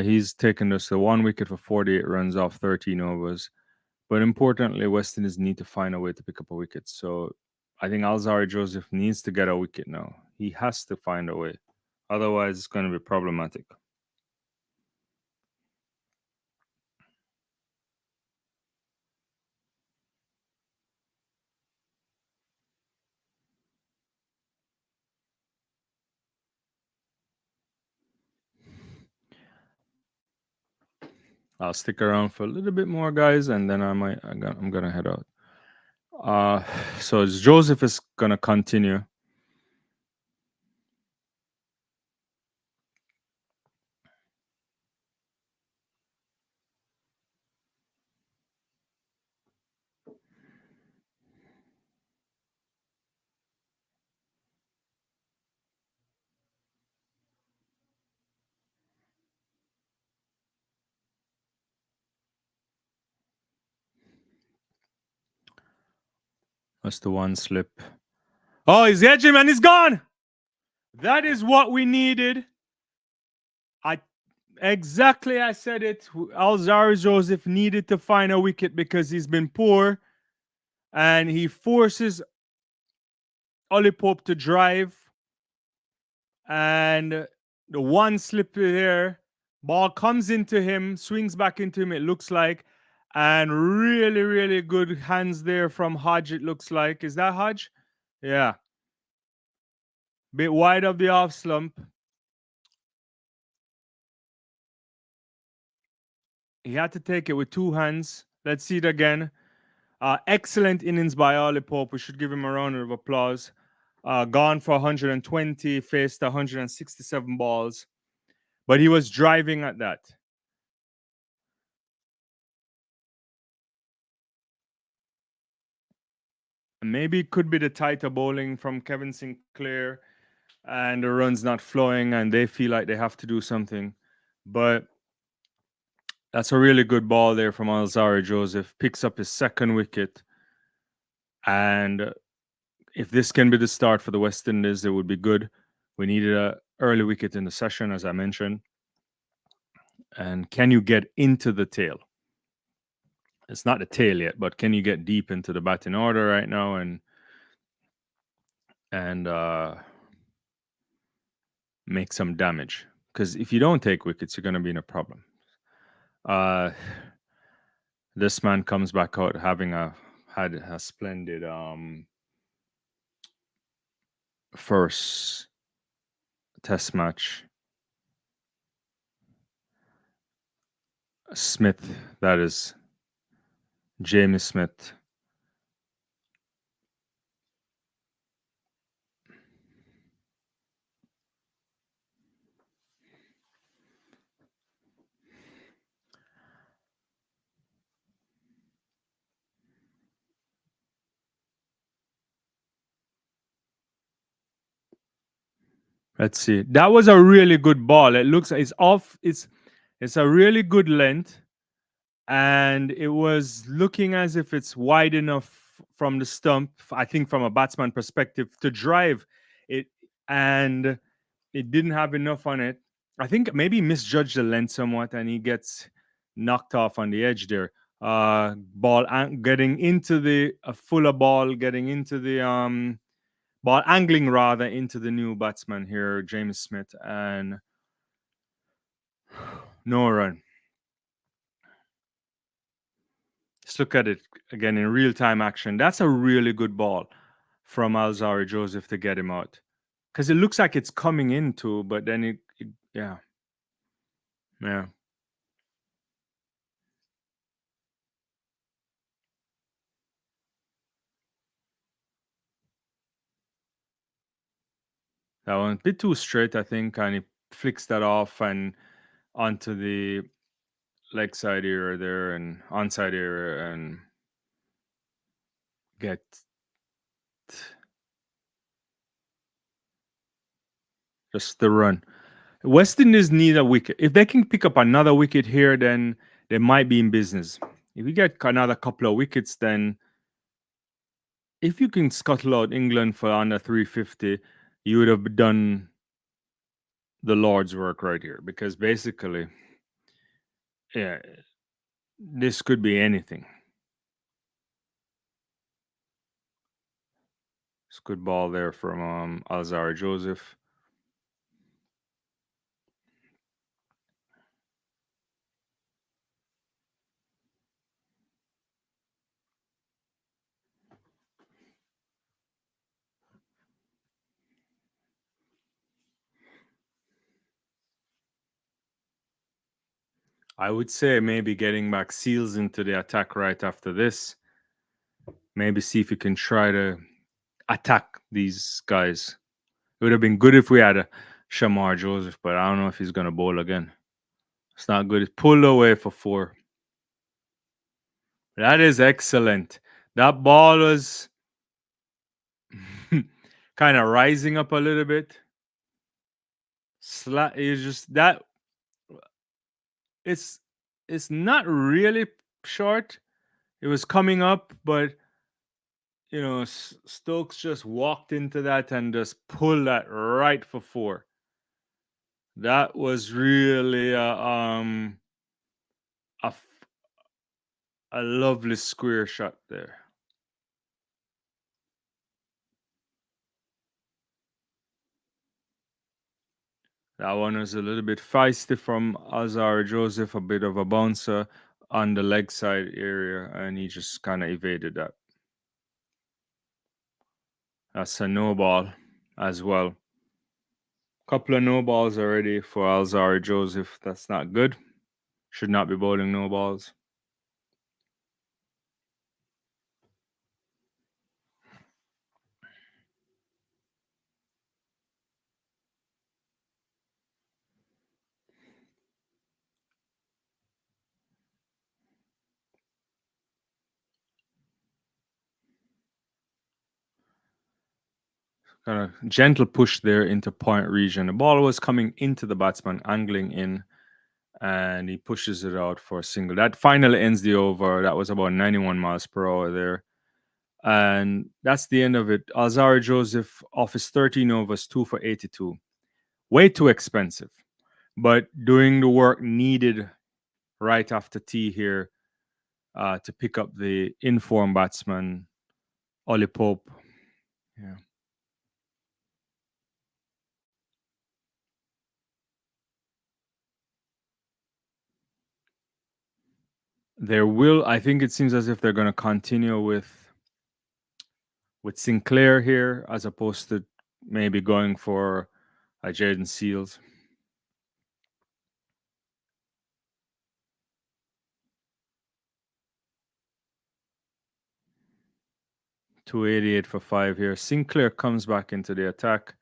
He's taken us to 1 wicket for 48 runs off 13 overs, but importantly, West Indies need to find a way to pick up a wicket. So I think Shamar Joseph needs to get a wicket now. He has to find a way, otherwise it's going to be problematic. I'll stick around for a little bit more, guys, and then I'm gonna head out. So Joseph is gonna continue. That's the one slip. Oh, he's edging and he's gone. That is what we needed. I said it. Shamar Joseph needed to find a wicket because he's been poor, and he forces Ollie Pope to drive, and the one slip there, ball comes into him, swings back into him. It looks like, and really, really good hands there from Hodge. It looks like, is that Hodge? Yeah, bit wide of the off slump. He had to take it with two hands. Let's see it again. Excellent innings by Ollie Pope. We should give him a round of applause. Gone for 120, faced 167 balls, but he was driving at that. Maybe it could be the tighter bowling from Kevin Sinclair and the runs not flowing, and they feel like they have to do something. But that's a really good ball there from Shamar Joseph. Picks up his second wicket. And if this can be the start for the West Indies, it would be good. We needed an early wicket in the session, as I mentioned. And can you get into the tail? It's not the tail yet, but can you get deep into the batting order right now and make some damage? Because if you don't take wickets, you're going to be in a problem. This man comes back out having had a splendid first test match. Smith, that is Jamie Smith. Let's see. That was a really good ball. It looks it's off. It's a really good length, and it was looking as if it's wide enough from the stump. I think from a batsman perspective to drive it. and it didn't have enough on it. I think maybe misjudged the length somewhat, and he gets knocked off on the edge there. Getting into the fuller ball, getting into the ball angling rather into the new batsman here, James Smith, and no run. Let's look at it again in real time action. That's a really good ball from Alzari Joseph to get him out, because it looks like it's coming into, but then yeah, yeah. That one a bit too straight, I think, and he flicks that off and onto the leg side area there and onside area and get just the run. West Indies need a wicket. If they can pick up another wicket here, then they might be in business. If you get another couple of wickets, then if you can scuttle out England for under 350, you would have done the Lord's work right here, because basically, yeah, this could be anything. It's a good ball there from Alzari Joseph. I would say maybe getting back Seals into the attack right after this. Maybe see if you can try to attack these guys. It would have been good if we had a Shamar Joseph, but I don't know if he's going to bowl again. It's not good. It's pulled away for 4. That is excellent. That ball was kind of rising up a little bit. It's just that it's not really short. It was coming up, but Stokes just walked into that and just pulled that right for 4. That was really a, f- a lovely square shot there. That one was a little bit feisty from Azar Joseph, a bit of a bouncer on the leg side area, and he just kind of evaded that. That's a no ball as well. Couple of no balls already for Alzari Joseph. That's not good. Should not be bowling no balls. Kind of gentle push there into point region. The ball was coming into the batsman, angling in, and he pushes it out for a single. That finally ends the over. That was about 91 miles per hour there. And that's the end of it. Alzari Joseph off his 13 overs, 2 for 82. Way too expensive, but doing the work needed right after tea here to pick up the informed batsman, Ollie Pope. Yeah. I think it seems as if they're going to continue with Sinclair here as opposed to maybe going for a Jaden Seals. 288 for 5 here. Sinclair comes back into the attack.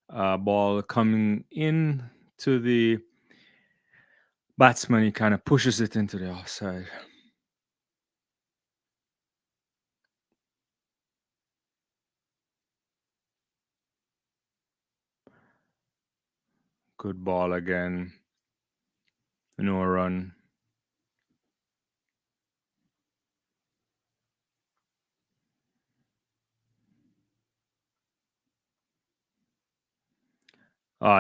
Ball coming in to the batsman. He kind of pushes it into the offside. Good ball again. No run.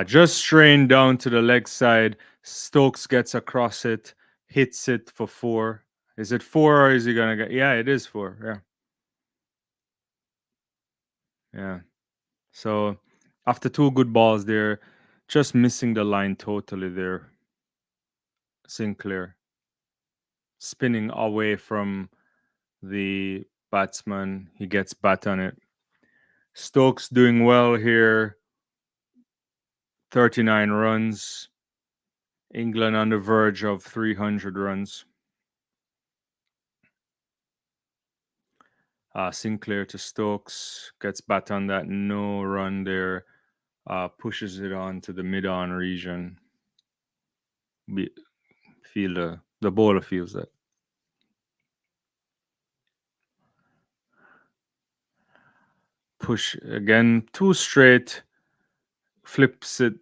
Just strained down to the leg side. Stokes gets across it, hits it for 4. Is it 4 or is he gonna get? Yeah, it is 4. Yeah, yeah. So after 2 good balls, they're just missing the line totally there. Sinclair spinning away from the batsman. He gets bat on it. Stokes doing well here. 39 runs. England on the verge of 300 runs. Sinclair to Stokes. Gets bat on that. No run there. Pushes it on to the mid-on region. Feel the bowler feels that. Push again. 2 straight. Flips it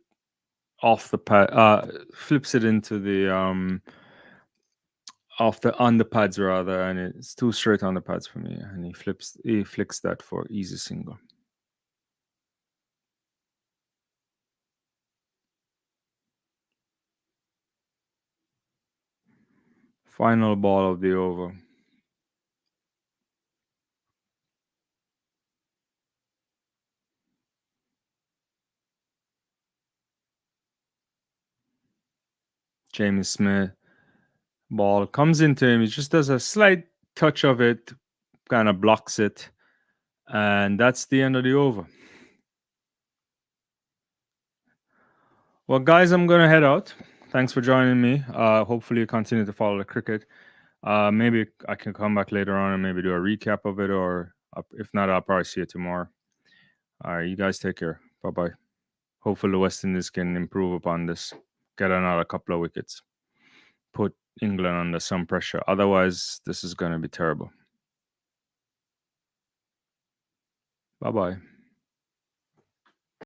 off the pad. Flips it into the off the on the pads rather, and it's 2 straight on the pads for me. And he flicks that for easy single. Final ball of the over. James Smith ball comes into him. He just does a slight touch of it, kind of blocks it, and that's the end of the over. Well, guys, I'm gonna head out. Thanks for joining me. Hopefully, you continue to follow the cricket. Maybe I can come back later on and maybe do a recap of it, or if not, I'll probably see you tomorrow. All right, you guys take care. Bye bye. Hopefully, the West Indies can improve upon this, get another couple of wickets, put England under some pressure. Otherwise, this is going to be terrible. Bye bye.